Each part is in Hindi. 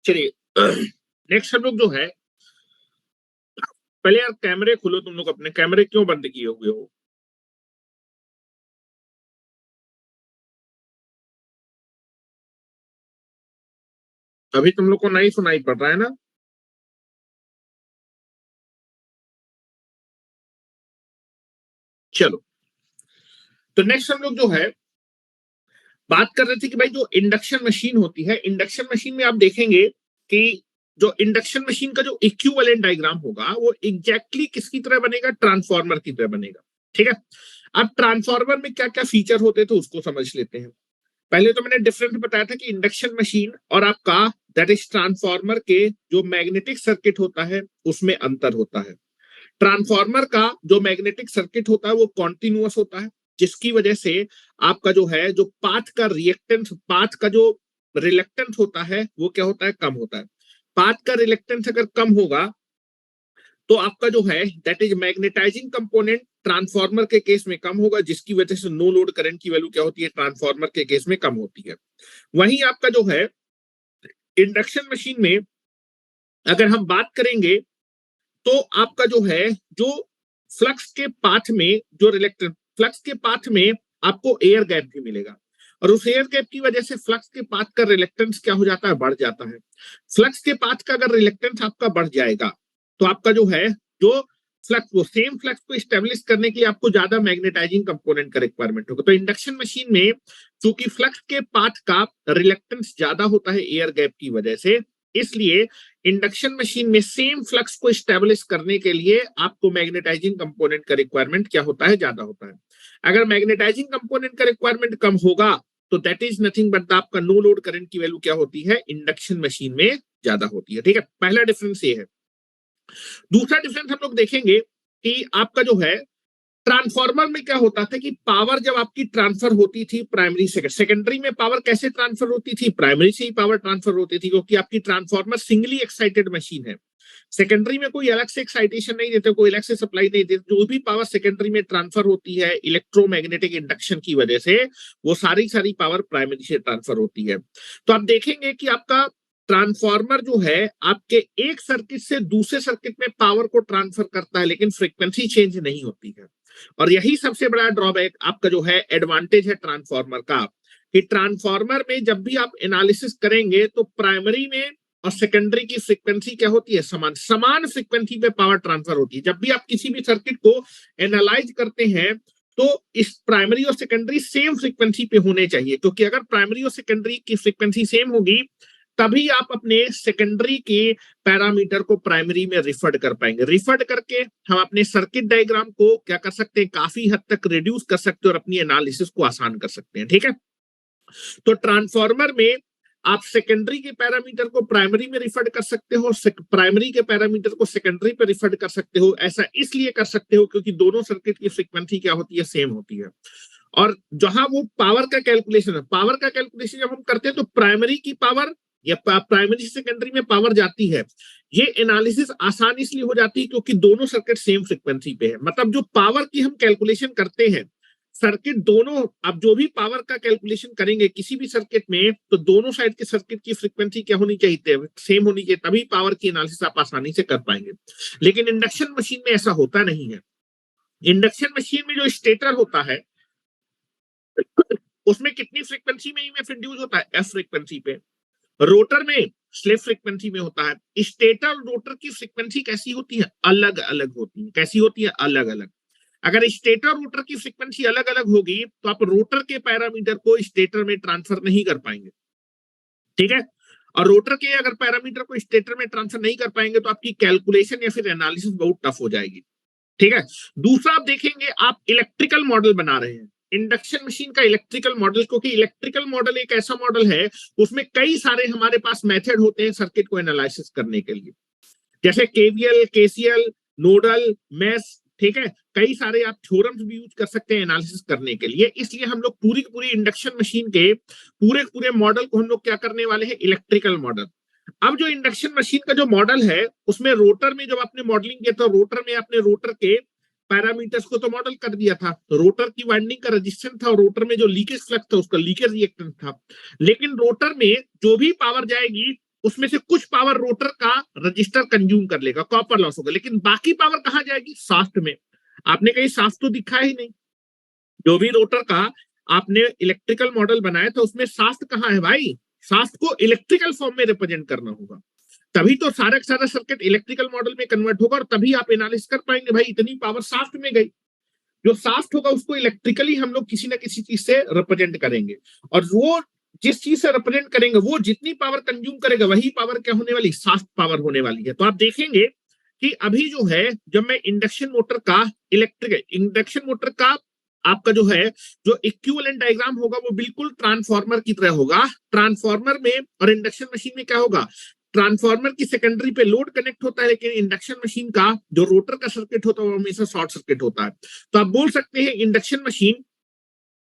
चलिए नेक्स्ट हम लोग जो है, पहले यार कैमरे खोलो, तुम लोग अपने कैमरे क्यों बंद किए हुए हो? अभी तुम लोग को नहीं सुनाई पड़ रहा है ना? चलो, तो नेक्स्ट हम लोग जो है बात कर रहे थे कि भाई जो इंडक्शन मशीन होती है, इंडक्शन मशीन में आप देखेंगे कि जो इंडक्शन मशीन का जो इक्विवेलेंट डायग्राम होगा वो एग्जैक्टली किसकी तरह बनेगा? ट्रांसफार्मर की तरह बनेगा। ठीक है, अब ट्रांसफार्मर में क्या क्या फीचर होते हैं तो उसको समझ लेते हैं। पहले तो मैंने डिफरेंस बताया था कि इंडक्शन मशीन और आपका दैट इज ट्रांसफार्मर के जो मैग्नेटिक सर्किट होता है उसमें अंतर होता है। ट्रांसफार्मर का जो मैग्नेटिक सर्किट होता है वो कॉन्टिन्यूअस होता है, जिसकी वजह से आपका जो है जो पाथ का रिएक्टेंस, पाथ का जो रिलेक्टेंस होता है वो क्या होता है? कम होता है। पाथ का रिलेक्टेंस अगर कम होगा तो आपका जो है that is magnetising component transformer के केस में कम होगा, जिसकी वजह से नो लोड करंट की वैल्यू क्या होती है? ट्रांसफार्मर के केस में कम होती है। वहीं आपका जो है इंडक्शन मशीन में अगर हम बात करेंगे तो आपका जो है जो फ्लक्स के पाथ में जो रिलेक्टेंस, फ्लक्स के पाथ में आपको एयर गैप भी मिलेगा, और उस एयर गैप की वजह से फ्लक्स के पाथ का रिलेक्टेंस क्या हो जाता है? बढ़ जाता है। फ्लक्स के पाथ का अगर रिलेक्टेंस आपका बढ़ जाएगा तो आपका जो है जो फ्लक्स, वो सेम फ्लक्स को स्टेब्लिश करने के लिए आपको ज्यादा मैग्नेटाइजिंग कंपोनेंट का रिक्वायरमेंट होगा। तो इंडक्शन मशीन में चूंकि फ्लक्स के पाथ का रिलेक्टेंस ज्यादा होता है एयर गैप की वजह से, इसलिए इंडक्शन मशीन में सेम फ्लक्स को स्टेब्लिश करने के लिए आपको मैग्नेटाइजिंग कंपोनेंट का रिक्वायरमेंट क्या होता है? ज्यादा होता है। अगर मैग्नेटाइजिंग कंपोनेंट का रिक्वायरमेंट कम होगा तो दैट इज नथिंग बट आपका नो लोड करंट की वैल्यू क्या होती है? इंडक्शन मशीन में ज्यादा होती है। ठीक है, पहला डिफरेंस ये है। दूसरा डिफरेंस हम लोग देखेंगे कि आपका जो है ट्रांसफार्मर में क्या होता था कि पावर जब आपकी ट्रांसफर होती थी प्राइमरी से सेकेंडरी में, पावर कैसे ट्रांसफर होती थी? प्राइमरी से ही पावर ट्रांसफर होती थी, क्योंकि आपकी ट्रांसफार्मर सिंगली एक्साइटेड मशीन है। सेकेंडरी में कोई अलग से एक्साइटेशन नहीं देते, कोई अलग से सप्लाई नहीं देते। जो भी पावर सेकेंडरी में ट्रांसफर होती है इलेक्ट्रोमैग्नेटिक इंडक्शन की वजह से, वो सारी सारी पावर प्राइमरी से ट्रांसफर होती है। तो आप देखेंगे कि आपका ट्रांसफार्मर जो है आपके एक सर्किट से दूसरे सर्किट में पावर को ट्रांसफर करता है, लेकिन फ्रीक्वेंसी चेंज नहीं होती है। और यही सबसे बड़ा ड्रॉबैक आपका जो है एडवांटेज है ट्रांसफार्मर का, कि ट्रांसफार्मर में जब भी आप एनालिसिस करेंगे तो प्राइमरी में और सेकेंडरी की फ्रीक्वेंसी क्या होती है? समान समान फ्रीक्वेंसी पे पावर ट्रांसफर होती है। जब भी आप किसी भी सर्किट को एनालाइज करते हैं तो इस प्राइमरी और सेकेंडरी सेम फ्रीक्वेंसी पे होने चाहिए, क्योंकि अगर प्राइमरी और सेकेंडरी की फ्रीक्वेंसी सेम होगी तभी आप अपने सेकेंडरी के पैरामीटर को प्राइमरी में रिफर्ड कर पाएंगे। रिफर्ड करके हम अपने सर्किट डायग्राम को क्या कर सकते हैं? काफी हद तक रिड्यूस कर सकते हैं और अपनी एनालिसिस को आसान कर सकते हैं। ठीक है, तो ट्रांसफार्मर में आप सेकेंडरी के पैरामीटर को प्राइमरी में रिफर कर सकते हो, प्राइमरी के पैरामीटर को सेकेंडरी पे रिफर कर सकते हो। ऐसा इसलिए कर सकते हो क्योंकि दोनों सर्किट की फ्रीक्वेंसी क्या होती है? सेम होती है। और जहां वो पावर का कैलकुलेशन है, पावर का कैलकुलेशन जब हम करते हैं तो प्राइमरी की पावर या प्राइमरी से सेकेंडरी में पावर जाती है, ये एनालिसिस आसान इसलिए हो जाती है क्योंकि दोनों सर्किट सेम फ्रीक्वेंसी पे है। मतलब जो पावर की हम कैलकुलेशन करते हैं सर्किट दोनों, अब जो भी पावर का कैलकुलेशन करेंगे किसी भी सर्किट में तो दोनों साइड के सर्किट की फ्रीक्वेंसी क्या होनी चाहिए? सेम होनी चाहिए, तभी पावर की एनालिसिस आप आसानी से कर पाएंगे। लेकिन इंडक्शन मशीन में ऐसा होता नहीं है। इंडक्शन मशीन में जो स्टेटर होता है उसमें कितनी फ्रीक्वेंसी में ईएमएफ इंड्यूस होता है? एफ फ्रीक्वेंसी पे। रोटर में स्लिप फ्रीक्वेंसी में होता है। स्टेटर और रोटर की फ्रीक्वेंसी कैसी होती है? अलग अलग होती है। कैसी होती है? अलग अलग। अगर स्टेटर रोटर की फ्रीक्वेंसी अलग अलग होगी तो आप रोटर के पैरामीटर को स्टेटर में ट्रांसफर नहीं कर पाएंगे। ठीक है, और रोटर के अगर पैरामीटर को स्टेटर में ट्रांसफर नहीं कर पाएंगे तो आपकी कैलकुलेशन या फिर एनालिसिस बहुत टफ हो जाएगी। ठीक है, दूसरा आप देखेंगे आप इलेक्ट्रिकल मॉडल बना रहे हैं इंडक्शन मशीन का, इलेक्ट्रिकल मॉडल, क्योंकि इलेक्ट्रिकल मॉडल एक ऐसा मॉडल है उसमें कई सारे हमारे पास मेथड होते हैं सर्किट को एनालिसिस करने के लिए, जैसे केवीएल, केसीएल, नोडल, मेश। ठीक है, कई सारे आप थ्योरम्स भी यूज कर सकते हैं एनालिसिस करने के लिए। इसलिए हम लोग पूरी पूरी इंडक्शन मशीन के पूरे पूरे मॉडल को हम लोग क्या करने वाले हैं? Electrical model. अब जो इंडक्शन मशीन का जो मॉडल है उसमें रोटर में जब आपने मॉडलिंग किया था, रोटर में आपने रोटर के पैरामीटर्स को तो मॉडल कर दिया था, रोटर की वाइंडिंग का रेजिस्टेंस था और रोटर में जो लीकेज फ्लक्स था उसका लीकेज रिएक्टेंस था। लेकिन रोटर में जो भी पावर जाएगी उसमें से कुछ पावर रोटर का रजिस्टर कंज्यूम कर लेगा, कॉपर लॉस होगा, लेकिन बाकी पावर कहां जाएगी? शाफ्ट में। आपने कहीं शाफ्ट तो दिखा ही नहीं। जो भी रोटर का आपने इलेक्ट्रिकल मॉडल बनाया था उसमें शाफ्ट कहाँ है भाई? शाफ्ट को इलेक्ट्रिकल फॉर्म में रिप्रेजेंट करना होगा, तभी तो सारा का सारा सर्किट इलेक्ट्रिकल मॉडल में कन्वर्ट होगा, और तभी आप एनालिसिस कर पाएंगे भाई इतनी पावर शाफ्ट में गई। जो शाफ्ट होगा उसको इलेक्ट्रिकली हम लोग किसी ना किसी चीज से रिप्रेजेंट करेंगे, और वो जिस चीज से रिप्रेजेंट करेंगे वो जितनी पावर कंज्यूम करेगा वही पावर क्या होने वाली? शाफ्ट पावर होने वाली है। तो आप देखेंगे कि अभी जो है, जब मैं इंडक्शन मोटर का इंडक्शन मोटर का आपका जो है जो इक्विवेलेंट डायग्राम होगा वो बिल्कुल ट्रांसफार्मर की तरह होगा। ट्रांसफार्मर में और इंडक्शन मशीन में क्या होगा? ट्रांसफार्मर की सेकेंडरी पे लोड कनेक्ट होता है, लेकिन इंडक्शन मशीन का जो रोटर का सर्किट होता है वो हमेशा शॉर्ट सर्किट होता है। तो आप बोल सकते हैं induction machine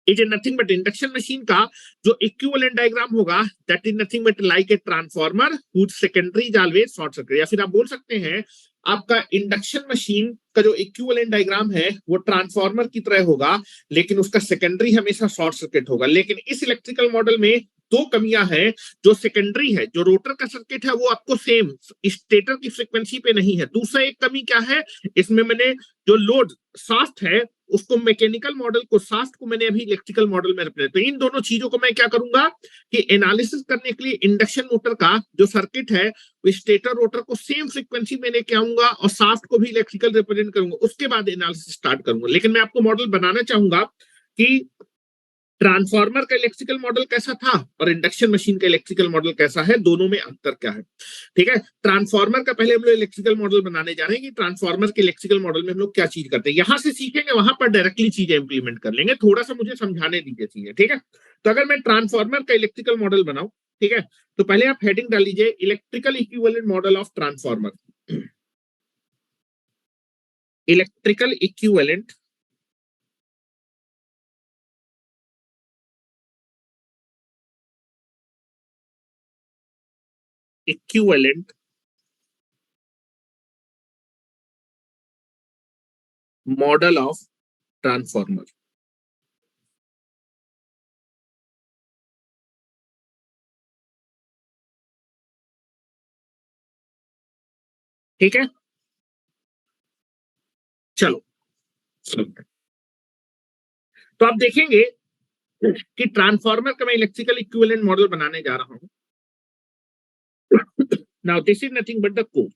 is nothing but, induction machine का जो इक्विवेलेंट डायग्राम होगा that is nothing but like a transformer whose secondary is always short circuit. या फिर आप बोल सकते हैं आपका इंडक्शन मशीन का जो इक्विवेलेंट डायग्राम है वो ट्रांसफार्मर की तरह होगा, लेकिन उसका सेकेंडरी हमेशा शॉर्ट सर्किट होगा। लेकिन इस इलेक्ट्रिकल मॉडल में दो कमियां हैं। जो सेकेंडरी है, जो रोटर का सर्किट है, वो आपको सेम स्टेटर की फ्रीक्वेंसी पे नहीं है। दूसरा एक कमी क्या है इसमें, मैंने जो लोड शाफ्ट है उसको मैकेनिकल मॉडल को, शाफ्ट को मैंने अभी इलेक्ट्रिकल मॉडल में रिप्रेजेंट। तो इन दोनों चीजों को मैं क्या करूंगा कि एनालिसिस करने के लिए इंडक्शन मोटर का जो सर्किट है वो स्टेटर रोटर को सेम फ्रीक्वेंसी में लेके आऊंगा और शाफ्ट को भी इलेक्ट्रिकल रिप्रेजेंट करूंगा, उसके बाद एनालिसिस स्टार्ट करूंगा। लेकिन मैं आपको मॉडल बनाना चाहूंगा कि ट्रांसफार्मर का इलेक्ट्रिकल मॉडल कैसा था और इंडक्शन मशीन का इलेक्ट्रिकल मॉडल कैसा है, दोनों में अंतर क्या है। ठीक है, ट्रांसफार्मर का पहले हम लोग इलेक्ट्रिकल मॉडल बनाने जा रहे हैं कि ट्रांसफार्मर के इलेक्ट्रिकल मॉडल में हम लोग क्या चीज करते हैं। यहां से सीखेंगे, वहां पर डायरेक्टली चीजें इंप्लीमेंट कर लेंगे। थोड़ा सा मुझे समझाने दीजिए चीजें, ठीक है। तो अगर मैं ट्रांसफार्मर का इलेक्ट्रिकल मॉडल बनाऊं, ठीक है, तो पहले आप हेडिंग डाल लीजिए electrical equivalent model of transformer. Electrical equivalent equivalent model of transformer. ठीक है, चलो। तो आप देखेंगे कि ट्रांसफार्मर का मैं इलेक्ट्रिकल इक्विवेलेंट मॉडल बनाने जा रहा हूं। Now this is nothing but the code.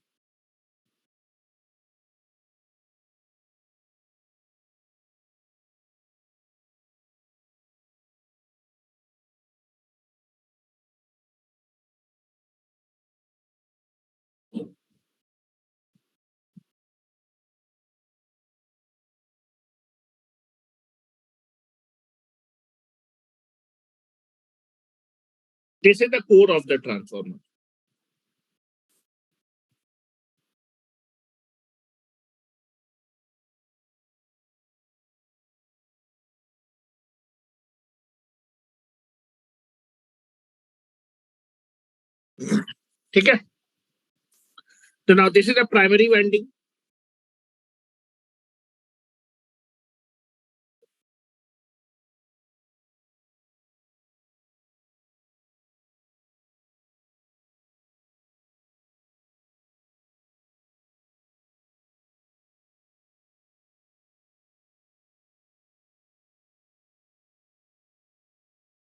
This is the core of the transformer. ठीक है, तो now this is the primary winding.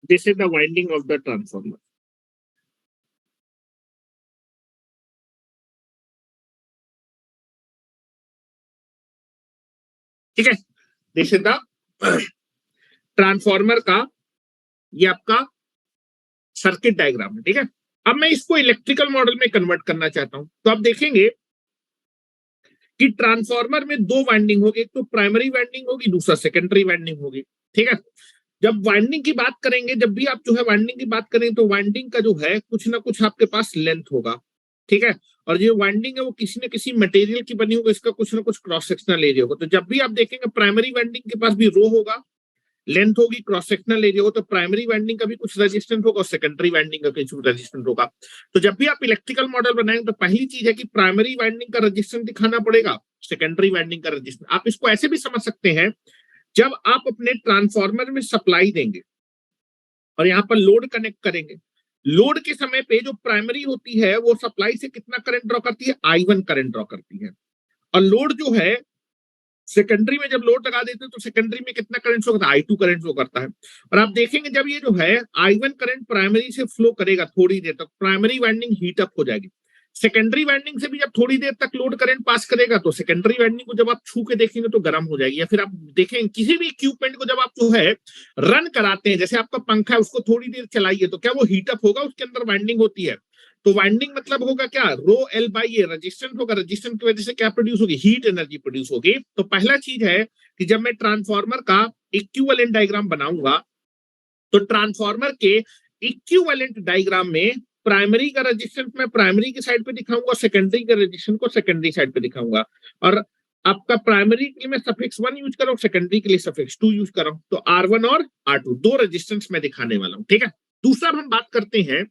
This is the winding of the transformer. ठीक है, दिस इज द ट्रांसफार्मर का ये आपका सर्किट डायग्राम है। ठीक है, अब मैं इसको इलेक्ट्रिकल मॉडल में कन्वर्ट करना चाहता हूं। तो आप देखेंगे कि ट्रांसफार्मर में दो वाइंडिंग होगी, एक तो प्राइमरी वाइंडिंग होगी, दूसरा सेकेंडरी वाइंडिंग होगी। ठीक है, जब वाइंडिंग की बात करेंगे, जब भी आप जो है वाइंडिंग की बात करें तो वाइंडिंग का जो है कुछ ना कुछ आपके पास लेंथ होगा। ठीक है, और जो वाइंडिंग है वो किसी न किसी मटेरियल की बनी होगी, इसका कुछ ना कुछ क्रॉस सेक्शनल एरिया होगा। तो जब भी आप देखेंगे प्राइमरी वाइंडिंग के पास भी रो होगा, लेंथ होगी, क्रॉस सेक्शनल एरिया होगा, तो प्राइमरी वाइंडिंग का भी कुछ रेजिस्टेंस होगा और सेकेंडरी वाइंडिंग का कुछ रेजिस्टेंस होगा। तो जब भी आप इलेक्ट्रिकल मॉडल बनाएंगे तो पहली चीज है कि प्राइमरी वाइंडिंग का रेजिस्टेंस दिखाना पड़ेगा, सेकेंडरी वाइंडिंग का रेजिस्टेंस। आप इसको ऐसे भी समझ सकते हैं, जब आप अपने ट्रांसफार्मर में सप्लाई देंगे और यहाँ पर लोड कनेक्ट करेंगे, लोड के समय पे जो प्राइमरी होती है वो सप्लाई से कितना करंट ड्रॉ करती है, I1 करंट ड्रॉ करती है। और लोड जो है सेकेंडरी में जब लोड लगा देते हैं तो सेकेंडरी में कितना करंट फ्लो करता है, I2 करंट फ्लो करता है। और आप देखेंगे जब ये जो है I1 करंट प्राइमरी से फ्लो करेगा थोड़ी देर तक, प्राइमरी वाइंडिंग हीट अप हो जाएगी। सेकेंडरी वाइंडिंग से भी जब थोड़ी देर तक लोड करंट पास करेगा तो सेकेंडरी वाइंडिंग को जब आप छू के देखेंगे तो गर्म हो जाएगी। या फिर आप देखेंगे किसी भी इक्विपमेंट को जब आप जो है रन कराते हैं, जैसे आपका पंखा है उसको थोड़ी देर चलाइए तो क्या वो हीट अप होगा, उसके अंदर वाइंडिंग होती है। तो वाइंडिंग मतलब होगा क्या, rho L by A, resistance होगा, रजिस्टेंस की वजह से क्या प्रोड्यूस होगी, हीट एनर्जी प्रोड्यूस होगी। तो पहला चीज है कि जब मैं ट्रांसफार्मर का इक्विवेलेंट डायग्राम बनाऊंगा तो ट्रांसफार्मर के इक्विवेलेंट डायग्राम में प्राइमरी का रेजिस्टेंस मैं प्राइमरी की साइड पे दिखाऊंगा, सेकेंडरी के रेजिस्टेंस को सेकेंडरी साइड पे दिखाऊंगा। और आपका प्राइमरी के लिए मैं सफिक्स 1 यूज कर रहा हूँ, सेकेंडरी के लिए सफिक्स 2 यूज कर रहा हूँ। तो R1 और R2 दो रेजिस्टेंस मैं दिखाने वाला हूँ, ठीक है। दूसरा हम बात करते हैं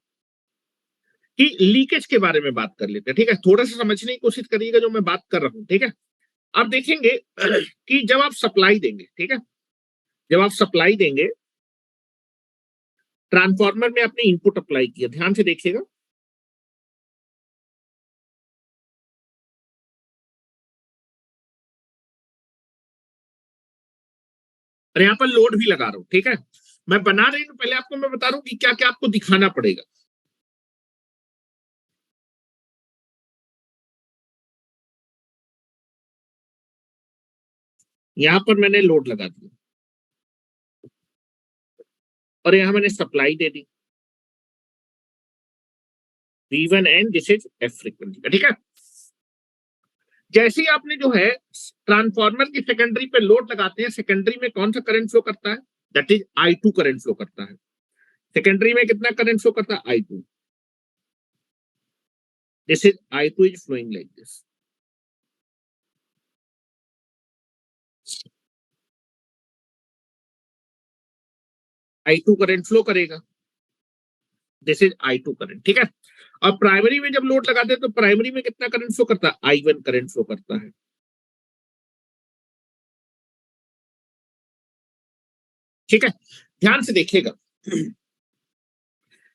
कि लीकेज के बारे में बात कर लेते हैं, ठीक है। थोड़ा सा समझने की कोशिश करिएगा जो मैं बात कर रहा हूं, ठीक है। आप देखेंगे कि जब आप सप्लाई देंगे, ठीक है, जब आप सप्लाई देंगे ट्रांसफार्मर में आपने इनपुट अप्लाई किया, ध्यान से देखिएगा। और यहां पर लोड भी लगा रहा हूं, ठीक है। मैं बना रही हूं, पहले आपको मैं बता रहा हूं कि क्या क्या आपको दिखाना पड़ेगा। यहां पर मैंने लोड लगा दिया और यहां मैंने supply they the V1 and this is F frequency, ठीक है। जैसे ही आपने जो है ट्रांसफार्मर की सेकेंडरी पे लोड लगाते हैं, सेकेंडरी में कौन सा करंट फ्लो करता है, that is I2 current flow करता है। सेकेंडरी में कितना करंट फ्लो करता है, I2। This is I2 is flowing like this. I2 current flow करेगा, दिस इज I2 करंट, ठीक है। और प्राइमरी में जब लोड लगाते हैं तो प्राइमरी में कितना करंट फ्लो करता है, I1 करंट फ्लो करता है, ठीक है। ध्यान से देखिएगा,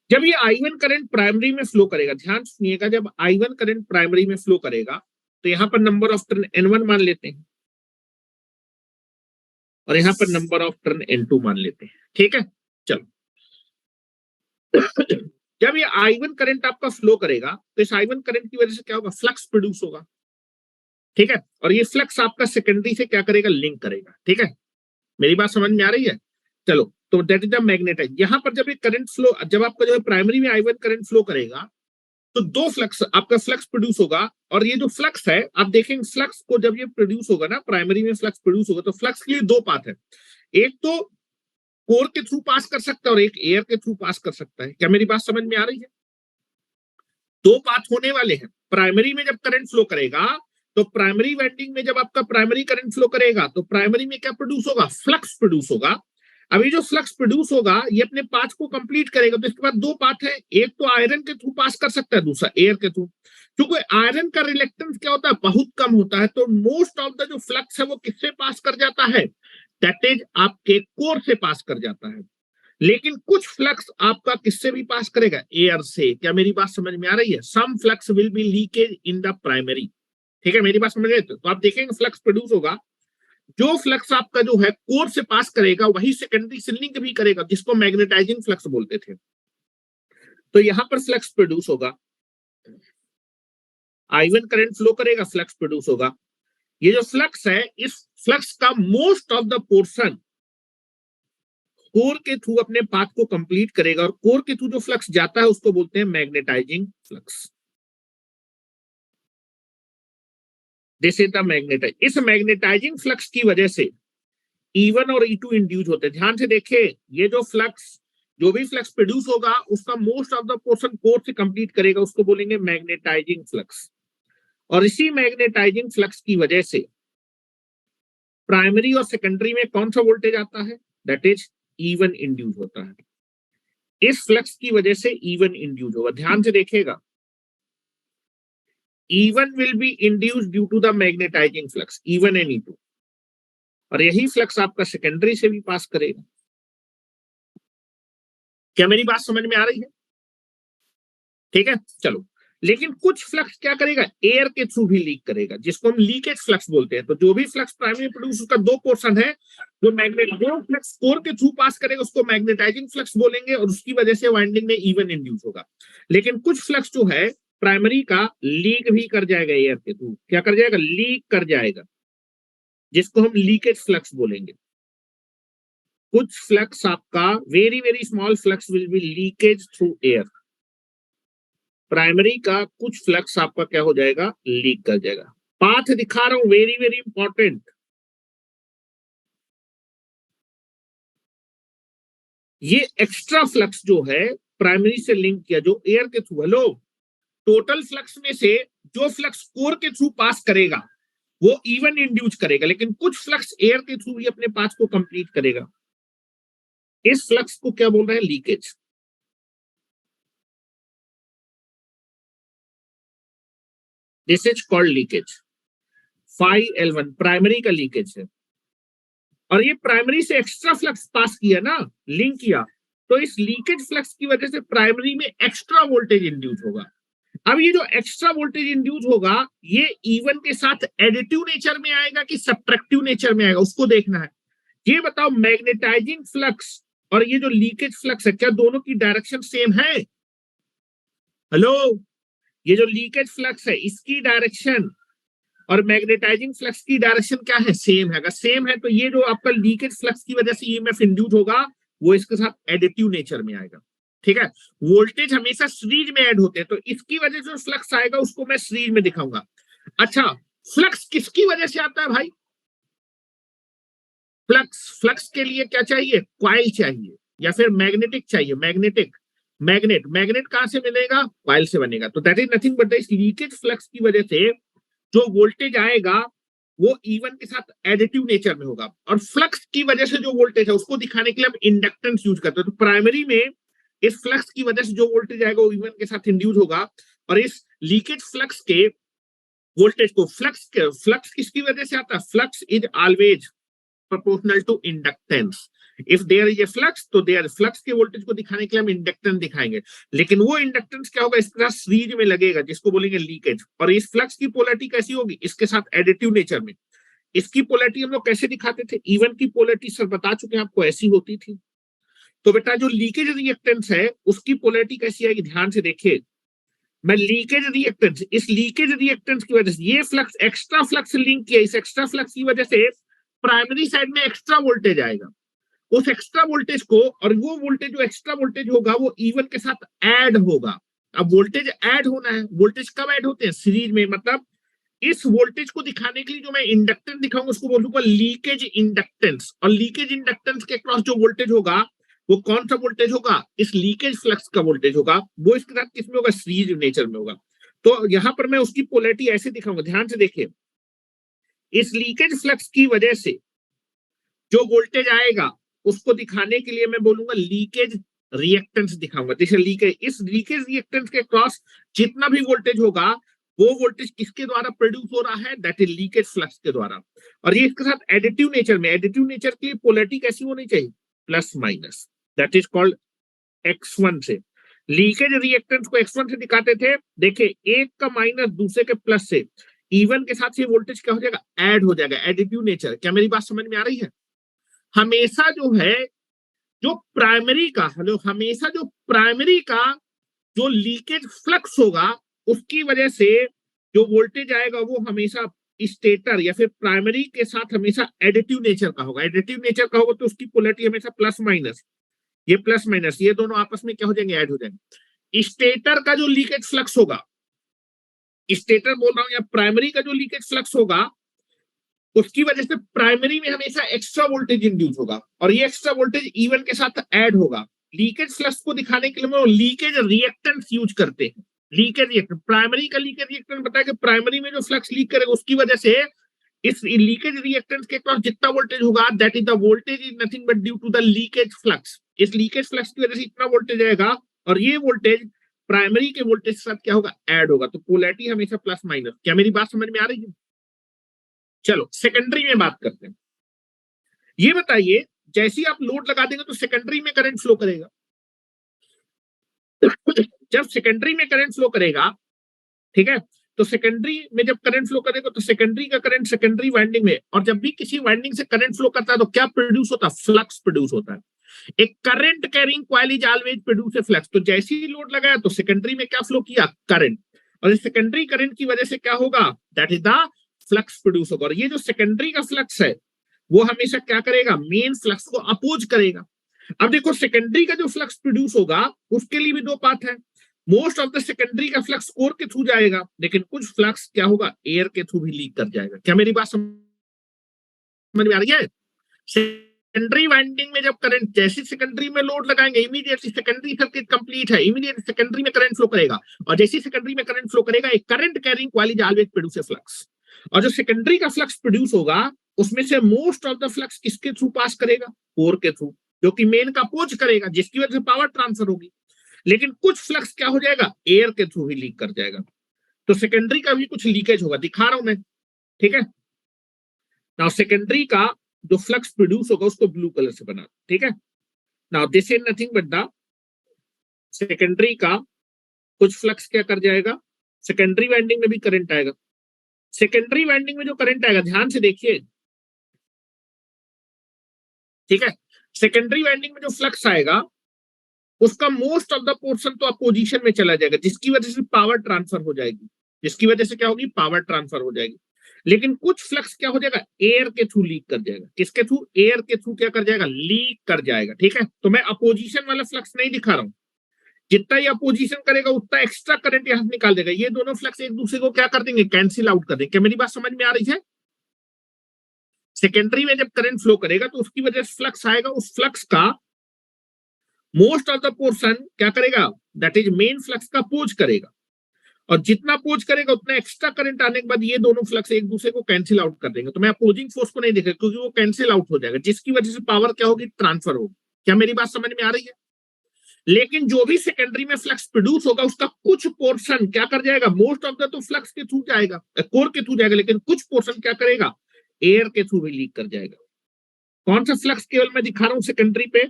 जब ये I1 करंट प्राइमरी में फ्लो करेगा, ध्यान सुनिएगा, जब I1 करंट प्राइमरी में फ्लो करेगा तो यहां पर नंबर ऑफ टर्न N1 मान लेते हैं और यहां पर नंबर ऑफ टर्न N2 मान लेते हैं, ठीक है। चलो जब ये I1 करंट आपका फ्लो करेगा तो इस I1 करंट की वजह से क्या होगा, फ्लक्स प्रोड्यूस होगा, ठीक है। और ये फ्लक्स आपका सेकेंडरी से क्या करेगा, लिंक करेगा, ठीक है। मेरी बात समझ में आ रही है। चलो, तो दैट इज द मैग्नेटाइज। यहां पर जब ये करंट फ्लो, जब आपका जो है प्राइमरी में I1 करंट फ्लो करेगा तो दो फ्लक्स आपका फ्लक्स प्रोड्यूस होगा। और ये जो फ्लक्स है, आप देखेंगे फ्लक्स को जब ये प्रोड्यूस होगा ना, प्राइमरी में फ्लक्स प्रोड्यूस होगा तो फ्लक्स के लिए दो पाथ है, एक तो कोर के थ्रू पास कर सकता है और एक एयर के थ्रू पास कर सकता है। क्या मेरी बात समझ में आ रही है, दो पाथ होने वाले हैं। प्राइमरी में जब करंट फ्लो करेगा तो प्राइमरी वाइंडिंग में जब आपका प्राइमरी करंट फ्लो करेगा तो प्राइमरी में क्या प्रोड्यूस होगा, फ्लक्स प्रोड्यूस होगा। अभी जो फ्लक्स प्रोड्यूस होगा ये अपने पाथ को कंप्लीट करेगा, तो इसके बाद दो पाथ है, एक तो आयरन के थ्रू पास कर सकता है, दूसरा एयर के थ्रू। क्योंकि आयरन का रिलेक्टेंस क्या होता है, बहुत कम होता है, तो मोस्ट ऑफ द जो फ्लक्स है वो किससे पास कर जाता है, दैट इज आपके कोर से पास कर जाता है। लेकिन कुछ फ्लक्स आपका किससे भी पास करेगा, एयर से। क्या मेरी बात समझ में आ रही है, some flux will be leakage in the primary, ठीक है। मेरी बात समझ रहे तो आप देखेंगे फ्लक्स प्रोड्यूस होगा, जो फ्लक्स आपका जो है कोर से पास करेगा वही सेकेंडरी से लिंक भी करेगा, जिसको मैग्नेटाइजिंग फ्लक्स बोलते थे। तो यहां पर फ्लक्स प्रोड्यूस होगा, I1 करंट फ्लो करेगा, फ्लक्स प्रोड्यूस होगा। ये जो फ्लक्स है, इस फ्लक्स का most of the portion core के थ्रू अपने पाथ को कंप्लीट करेगा, और कोर के थ्रू जो फ्लक्स जाता है उसको बोलते हैं magnetising flux. This is the magnetise. इस मैग्नेटाइजिंग फ्लक्स की वजह से E1 और E2 इंड्यूस होते हैं। ध्यान से देखिए, ये जो फ्लक्स, जो भी फ्लक्स प्रोड्यूस होगा उसका most of the portion core से कंप्लीट करेगा, उसको बोलेंगे मैग्नेटाइजिंग फ्लक्स। और इसी मैग्नेटाइजिंग फ्लक्स की वजह से प्राइमरी और सेकेंडरी में कौन सा वोल्टेज आता है, दैट इज E1 इंड्यूस होता है। इस फ्लक्स की वजह से E1 इंड्यूस होगा, ध्यान से देखिएगा। E1 will be induced due to the magnetizing flux, E1 and E2। और यही फ्लक्स आपका सेकेंडरी से भी पास करेगा। क्या मेरी बात समझ में आ रही है। ठीक है, चलो। लेकिन कुछ फ्लक्स क्या करेगा, एयर के थ्रू भी लीक करेगा, जिसको हम लीकेज फ्लक्स बोलते हैं। तो जो भी फ्लक्स प्राइमरी प्रोड्यूस, उसका दो पोर्शन है। जो जो फ्लक्स कोर के थ्रू पास करेगा उसको मैग्नेटाइजिंग फ्लक्स बोलेंगे, और उसकी वजह से वाइंडिंग में इवन इंड्यूस होगा। लेकिन कुछ फ्लक्स जो है प्राइमरी का, लीक भी कर जाएगा एयर के थ्रू। क्या कर जाएगा, लीक कर जाएगा, जिसको हम लीकेज फ्लक्स बोलेंगे। कुछ फ्लक्स आपका very very small flux will be leakage through air. Primary का कुछ फ्लक्स आपका क्या हो जाएगा, लीक कर जाएगा। पाथ दिखा रहा हूं, वेरी वेरी इंपॉर्टेंट। ये एक्स्ट्रा फ्लक्स जो है प्राइमरी से लिंक किया, जो एयर के थ्रू, हेलो, टोटल फ्लक्स में से जो फ्लक्स कोर के थ्रू पास करेगा वो इवन इंड्यूस करेगा, लेकिन कुछ फ्लक्स एयर के थ्रू ही अपने पाथ को कंप्लीट करेगा। इस फ्लक्स को क्या बोल रहे हैं, leakage. This is called leakage. 5L1 primary का लीकेज है, और ये प्राइमरी से एक्स्ट्रा फ्लक्स पास किया ना, लिंक किया, तो इस लीकेज फ्लक्स की वजह से प्राइमरी में एक्स्ट्रा वोल्टेज इंड्यूस होगा। अब ये जो एक्स्ट्रा वोल्टेज इंड्यूस होगा, ये इवन के साथ एडिटिव नेचर में आएगा कि सब्ट्रैक्टिव नेचर में आएगा, उसको देखना है। ये बताओ, मैग्नेटाइजिंग फ्लक्स और ये जो लीकेज फ्लक्स है, क्या दोनों की डायरेक्शन सेम है? हेलो, ये जो लीकेज फ्लक्स है इसकी डायरेक्शन और मैग्नेटाइजिंग फ्लक्स की डायरेक्शन क्या है, सेम है। अगर सेम है तो ये जो आपका लीकेज फ्लक्स की वजह से ईएमएफ इंड्यूस होगा, वो इसके साथ एडिटिव नेचर में आएगा। ठीक है, वोल्टेज हमेशा सीरीज में ऐड होते हैं, तो इसकी वजह से जो फ्लक्स आएगा उसको मैं सीरीज में दिखाऊंगा। अच्छा, फ्लक्स किसकी वजह से आता है भाई? फ्लक्स, फ्लक्स के लिए क्या चाहिए, क्वाइल चाहिए या फिर मैग्नेटिक चाहिए, मैग्नेटिक। मैग्नेट कहां से मिलेगा, क्वाइल से बनेगा। तो दैट इज नथिंग बट इस लीकेज फ्लक्स की वजह से जो वोल्टेज आएगा वो इवन के साथ एडिटिव नेचर में होगा, और फ्लक्स की वजह से जो वोल्टेज है उसको दिखाने के लिए हम इंडक्टेंस यूज करते हैं। तो प्राइमरी में इस फ्लक्स की वजह से जो वोल्टेज आएगा वो इवन के साथ इंड्यूस होगा, और इस लीकेज फ्लक्स के वोल्टेज को, फ्लक्स किसकी वजह से आता है, flux is always proportional to inductance. If there is a flux, तो देयर फ्लक्स के वोल्टेज को दिखाने के लिए हम इंडक्टेंस दिखाएंगे, लेकिन वो इंडक्टेंस क्या होगा, इसके साथ सीरीज में लगेगा, जिसको बोलेंगे लीकेज। और इस फ्लक्स की पोलैरिटी कैसी होगी, इसके साथ एडिटिव नेचर में। इसकी पोलैरिटी हम लोग कैसे दिखाते थे, इवन की पोलैरिटी सर बता चुके हैं आपको, ऐसी होती थी। तो बेटा जो लीकेज रिएक्टेंस है उसकी पोलैरिटी कैसी आएगी, ध्यान से देखिए। मैं लीकेज रिएक्टेंस, इस लीकेज रिएक्टेंस की वजह से ये फ्लक्स, एक्स्ट्रा फ्लक्स लिंक किया, इस एक्स्ट्रा फ्लक्स की वजह से प्राइमरी साइड में एक्स्ट्रा वोल्टेज आएगा। उस एक्स्ट्रा वोल्टेज को, और वो वोल्टेज जो एक्स्ट्रा वोल्टेज होगा वो इवन के साथ ऐड होगा। अब वोल्टेज ऐड होना है, वोल्टेज कब ऐड होते हैं, सीरीज में। मतलब इस वोल्टेज को दिखाने के लिए जो मैं इंडक्टेंस दिखाऊंगा उसको बोलूंगा लीकेज इंडक्टेंस, और लीकेज इंडक्टेंस के क्रॉस जो वोल्टेज होगा वो कौन सा वोल्टेज होगा, इस लीकेज फ्लक्स का वोल्टेज होगा। वो इसके साथ किसमें होगा, सीरीज नेचर में होगा। तो यहां पर मैं उसकी पोलैरिटी ऐसे दिखाऊंगा, ध्यान से देखिए। इस लीकेज फ्लक्स की वजह से जो वोल्टेज आएगा उसको दिखाने के लिए मैं बोलूंगा लीकेज रिएक्टेंस दिखाऊंगा। जैसे लीकेज, इस लीकेज रिएक्टेंस के क्रॉस जितना भी वोल्टेज होगा वो वोल्टेज किसके द्वारा प्रोड्यूस हो रहा है, दैट इज लीकेज फ्लक्स के द्वारा। और ये इसके साथ एडिटिव नेचर में, एडिटिव नेचर के लिए पोलैरिटी कैसी होनी चाहिए, plus minus, that is called X1 से। लीकेज रिएक्टेंस को X1 से दिखाते थे, देखिए एक का माइनस दूसरे के प्लस से, इवन के साथ ये वोल्टेज क्या हो जाएगा, ऐड हो जाएगा, एडिटिव नेचर। क्या मेरी बात समझ में आ रही है? हमेशा जो है, जो प्राइमरी का, हेलो, हमेशा जो प्राइमरी का जो लीकेज फ्लक्स होगा उसकी वजह से जो वोल्टेज आएगा वो हमेशा स्टेटर या फिर प्राइमरी के साथ हमेशा एडिटिव नेचर का होगा। एडिटिव नेचर का होगा तो उसकी पोलैरिटी हमेशा प्लस माइनस, ये प्लस माइनस ये दोनों आपस में क्या हो जाएंगे, ऐड हो जाएंगे। स्टेटर का जो लीकेज फ्लक्स होगा, स्टेटर बोल रहा हूं, या प्राइमरी का जो लीकेज फ्लक्स होगा उसकी वजह से प्राइमरी में हमेशा एक्स्ट्रा वोल्टेज इंड्यूस होगा, और ये एक्स्ट्रा वोल्टेज इवन के साथ ऐड होगा। लीकेज फ्लक्स को दिखाने के लिए हम लीकेज रिएक्टेंस यूज करते हैं। लीकेज रिएक्टेंस, प्राइमरी का लीकेज रिएक्टेंस बताया कि प्राइमरी में जो फ्लक्स लीक करेगा उसकी वजह से इस लीकेज रिएक्टेंस के क्रॉस जितना वोल्टेज होगा, that is the voltage is nothing but due to the leakage flux. इस लीकेज फ्लक्स की वजह से इतना वोल्टेज आएगा, और ये वोल्टेज प्राइमरी के वोल्टेज के साथ क्या होगा, ऐड होगा। तो पोलैरिटी हमेशा प्लस माइनस। क्या मेरी बात समझ में आ रही है? चलो सेकेंडरी में बात करते हैं। ये बताइए, जैसे ही आप लोड लगा देंगे तो सेकेंडरी में करंट फ्लो करेगा। जब सेकेंडरी में करंट फ्लो करेगा, ठीक है, तो सेकेंडरी में जब करंट फ्लो करेगा तो सेकेंडरी का करंट सेकेंडरी वाइंडिंग में, और जब भी किसी वाइंडिंग से करंट फ्लो करता है तो क्या प्रोड्यूस होता है? फ्लक्स प्रोड्यूस होता है। एक current carrying coil is always produce a flux. तो जैसे ही लोड लगाया तो सेकेंडरी में क्या फ्लो किया? करंट। और इस सेकेंडरी करंट की वजह से क्या होगा? That is the flux produce होगा। और ये जो सेकेंडरी का फ्लक्स है वो हमेशा क्या करेगा? मेन फ्लक्स को अपोज करेगा। अब देखो सेकेंडरी का जो फ्लक्स प्रोड्यूस होगा उसके लिए भी दो पाथ है। मोस्ट ऑफ द सेकेंडरी का फ्लक्स कोर के थ्रू जाएगा, लेकिन कुछ फ्लक्स क्या होगा? एयर के थ्रू भी लीक कर जाएगा। क्या मेरी बात समझ में आ रही है? सेकेंडरी वाइंडिंग में जब करंट, जैसे सेकेंडरी में लोड लगाएंगे इमीडिएटली सेकेंडरी सर्किट कंप्लीट है, इमीडिएटली सेकेंडरी में करंट फ्लो करेगा, और जैसे सेकेंडरी में करंट फ्लो करेगा एक current carrying coil is always produce a flux. और जो सेकेंडरी का फ्लक्स प्रोड्यूस होगा उसमें से मोस्ट ऑफ द फ्लक्स किसके थ्रू पास करेगा? कोर के थ्रू, जो कि मेन का अपोज करेगा, जिसकी वजह से पावर ट्रांसफर होगी। लेकिन कुछ फ्लक्स क्या हो जाएगा? एयर के थ्रू ही लीक कर जाएगा। तो सेकेंडरी का भी कुछ लीकेज होगा, दिखा रहा हूं मैं, ठीक है। नाउ सेकेंडरी का जो फ्लक्स प्रोड्यूस होगा उसको ब्लू कलर से बना, ठीक है। Now this is nothing but the secondary का कुछ फ्लक्स क्या कर जाएगा? सेकेंडरी वाइंडिंग में भी करंट आएगा। सेकेंडरी वाइंडिंग में जो करंट आएगा ध्यान से देखिए, ठीक है। सेकेंडरी वाइंडिंग में जो फ्लक्स आएगा उसका मोस्ट ऑफ द पोर्शन तो अपोजिशन में चला जाएगा, जिसकी वजह से पावर ट्रांसफर हो जाएगी। जिसकी वजह से क्या होगी? पावर ट्रांसफर हो जाएगी। लेकिन कुछ फ्लक्स क्या हो जाएगा? एयर के थ्रू लीक कर जाएगा। किसके थ्रू? एयर के थ्रू क्या कर जाएगा? लीक कर जाएगा, ठीक है। तो मैं अपोजिशन वाला फ्लक्स नहीं दिखा रहा हूं। जितना ये अपोजिशन करेगा उतना एक्स्ट्रा करंट यहां निकाल देगा। ये दोनों फ्लक्स एक दूसरे को क्या कर देंगे? कैंसिल आउट कर देंगे। क्या मेरी बात समझ में आ रही है? सेकेंडरी में जब करंट फ्लो करेगा तो उसकी वजह से फ्लक्स आएगा, उस फ्लक्स का मोस्ट ऑफ द पोर्शन क्या करेगा? दैट इज मेन फ्लक्स का अपोज करेगा, और जितना अपोज करेगा उतना एक्स्ट्रा करंट आने के बाद ये दोनों फ्लक्स एक दूसरे को कैंसिल आउट कर देंगे। तो मैं अपोजिंग फोर्स को नहीं देखा क्योंकि वो कैंसिल आउट हो जाएगा, जिसकी वजह से पावर क्या होगी? ट्रांसफर होगी। क्या मेरी बात समझ में आ रही है? लेकिन जो भी सेकेंडरी में फ्लक्स प्रोड्यूस होगा उसका कुछ पोर्शन क्या कर जाएगा? मोस्ट ऑफ द तो फ्लक्स के थ्रू जाएगा, कोर के थ्रू जाएगा, लेकिन कुछ पोर्शन क्या करेगा? एयर के थ्रू भी लीक कर जाएगा। कौन सा फ्लक्स केवल मैं दिखा रहा हूं सेकेंडरी पे?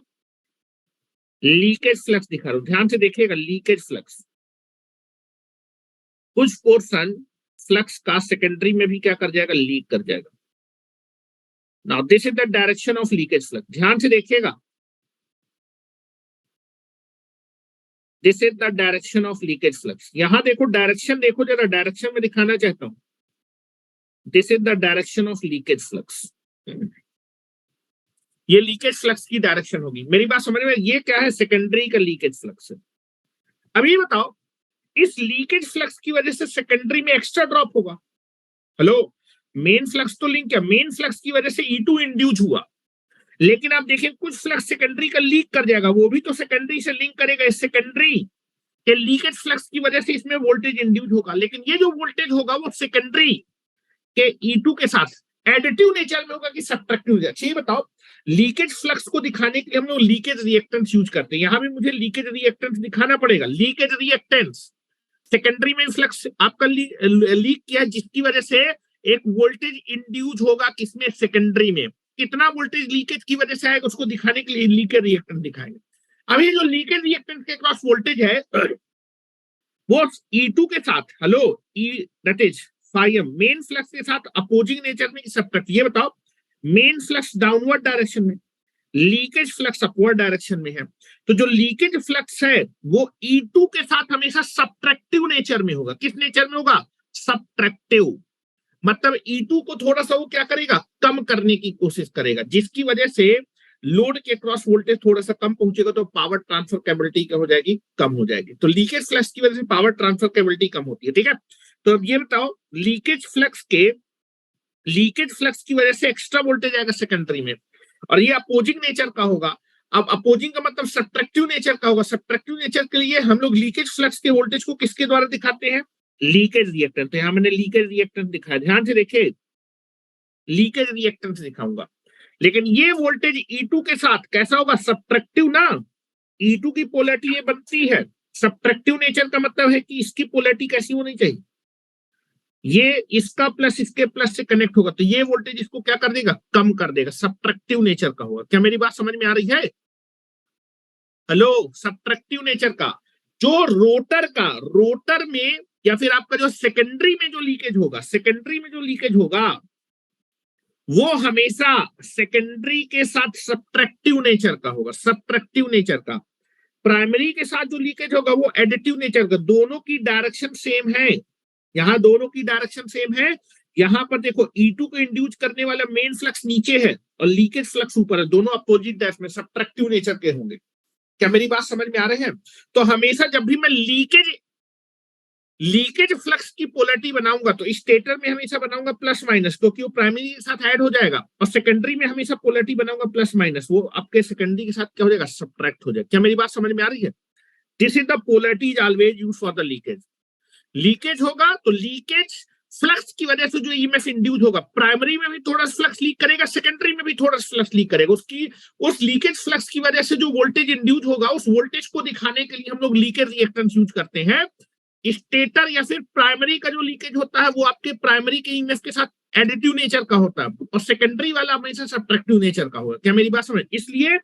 लीकेज फ्लक्स दिखा रहा हूं, ध्यान से देखिएगा। लीकेज फ्लक्स, कुछ पोर्शन फ्लक्स का सेकेंडरी में भी क्या कर जाएगा? लीक कर जाएगा। Now this is the direction of leakage flux, ध्यान से देखिएगा। This is the direction of leakage flux. यहां देखो, डायरेक्शन देखो जरा, डायरेक्शन में दिखाना चाहता हूं। This is the direction of leakage flux. ये लीकेज फ्लक्स की डायरेक्शन होगी। मेरी बात समझ में? ये क्या है? सेकेंडरी का लीकेज फ्लक्स है। अब ये बताओ, इस लीकेज फ्लक्स की वजह से सेकेंडरी में एक्स्ट्रा ड्रॉप होगा। हेलो, मेन फ्लक्स तो लिंक है, मेन फ्लक्स की वजह से E2 इंड्यूस हुआ, लेकिन आप देखिए कुछ फ्लक्स सेकेंडरी का लीक कर जाएगा, वो भी तो सेकेंडरी से लिंक करेगा। इस सेकेंडरी के लीकेज फ्लक्स की वजह से इसमें वोल्टेज इंड्यूस होगा, लेकिन ये जो वोल्टेज होगा वो सेकेंडरी के E2 के साथ एडिटिव नेचर में होगा कि सब्ट्रैक्टिव नेचर। अच्छा ये बताओ, लीकेज फ्लक्स को दिखाने के लिए हम लोग लीकेज रिएक्टेंस यूज करते हैं। यहां भी मुझे लीकेज रिएक्टेंस दिखाना पड़ेगा। लीकेज रिएक्टेंस, सेकेंडरी में फ्लक्स आपका लीक किया, जिसकी वजह से एक वोल्टेज इंड्यूस होगा किसमें? सेकेंडरी में। कितना वोल्टेज लीकेज की वजह से आएगा उसको दिखाने के लिए लीकेज रिएक्टेंस दिखाएंगे। अब ये जो लीकेज रिएक्टेंस के क्रॉस वोल्टेज है वो E2 के साथ, hello, that is fine, main flux के साथ अपोजिंग नेचर में सब्ट्रैक्ट। ये बताओ, मेन फ्लक्स डाउनवर्ड डायरेक्शन में, लीकेज फ्लक्स अपवर्ड डायरेक्शन में है, तो जो लीकेज फ्लक्स है वो E2 के साथ हमेशा सब्ट्रैक्टिव नेचर में होगा। किस नेचर में होगा? सब्ट्रैक्टिव। मतलब E2 को थोड़ा सा वो क्या करेगा? कम करने की कोशिश करेगा, जिसकी वजह से लोड के क्रॉस वोल्टेज थोड़ा सा कम पहुंचेगा, तो पावर ट्रांसफर कैपेबिलिटी क्या हो जाएगी? कम हो जाएगी। तो लीकेज फ्लक्स की वजह से पावर ट्रांसफर कैपेबिलिटी कम होती है, ठीक है। तो अब ये बताओ, लीकेज फ्लक्स की वजह से एक्स्ट्रा वोल्टेज आएगा सेकेंडरी में, और ये अपोजिंग नेचर का होगा। अब अपोजिंग का मतलब सब्ट्रैक्टिव नेचर का होगा। सब्ट्रैक्टिव नेचर के लिए हम लोग लीकेज फ्लक्स के वोल्टेज को किसके द्वारा दिखाते हैं? Leakage reactance. तो यहां मैंने लीकेज रिएक्टेंस दिखाया, ध्यान से देखिए, लीकेज रिएक्टेंस दिखाऊंगा। लेकिन ये वोल्टेज E2 के साथ कैसा होगा? सब्ट्रैक्टिव ना। E2 की पोलैरिटी ये बनती है, सब्ट्रैक्टिव नेचर का मतलब है कि इसकी पोलैरिटी कैसी होनी चाहिए? ये इसका प्लस इसके प्लस से कनेक्ट होगा, तो ये वोल्टेज इसको क्या कर देगा? कम कर देगा, सब्ट्रैक्टिव नेचर का होगा। क्या मेरी बात समझ में आ रही है? हेलो, सब्ट्रैक्टिव नेचर का। जो रोटर में या फिर आपका जो सेकेंडरी में जो लीकेज होगा वो हमेशा सेकेंडरी के साथ सब्ट्रैक्टिव नेचर का होगा, सब्ट्रैक्टिव नेचर का। प्राइमरी के साथ जो लीकेज होगा वो एडिटिव नेचर का। दोनों की डायरेक्शन सेम है, यहाँ दोनों की डायरेक्शन सेम है। यहाँ पर देखो E2 को इंड्यूस करने वाला मेन फ्लक्स नीचे है और लीकेज फ्लक्स ऊपर है, दोनों अपोजिट डायरेक्शन में सब्ट्रैक्टिव नेचर के होंगे। क्या मेरी बात समझ में आ रहे हैं? तो हमेशा जब भी मैं लीकेज फ्लक्स की पोलैरिटी बनाऊंगा तो स्टेटर में हमेशा बनाऊंगा प्लस माइनस, क्योंकि वो प्राइमरी के साथ ऐड हो जाएगा, और सेकेंडरी में हमेशा पोलैरिटी बनाऊंगा प्लस माइनस, वो आपके सेकेंडरी के साथ क्या हो जाएगा, सब्ट्रैक्ट हो जाएगा। क्या मेरी बात समझ में आ रही है? This is the polarity is always use for the leakage. Leakage होगा तो लीकेज फ्लक्स की वजह से जो ईएमएफ इंड्यूस होगा, प्राइमरी में भी थोड़ा फ्लक्स लीक करेगा, सेकेंडरी में भी थोड़ा फ्लक्स लीक करेगा। उस लीकेज फ्लक्स की वजह से जो वोल्टेज इंड्यूस होगा, उस वोल्टेज को दिखाने के लिए हम लोग लीकेज रिएक्टेंस यूज करते हैं। स्टेटर या फिर प्राइमरी का जो लीकेज होता है वो आपके प्राइमरी के ईएमएफ के साथ एडिटिव नेचर का होता है, और सेकेंडरी वाला हमेशा सब्ट्रैक्टिव नेचर का होगा। क्या मेरी बात समझ? इसलिए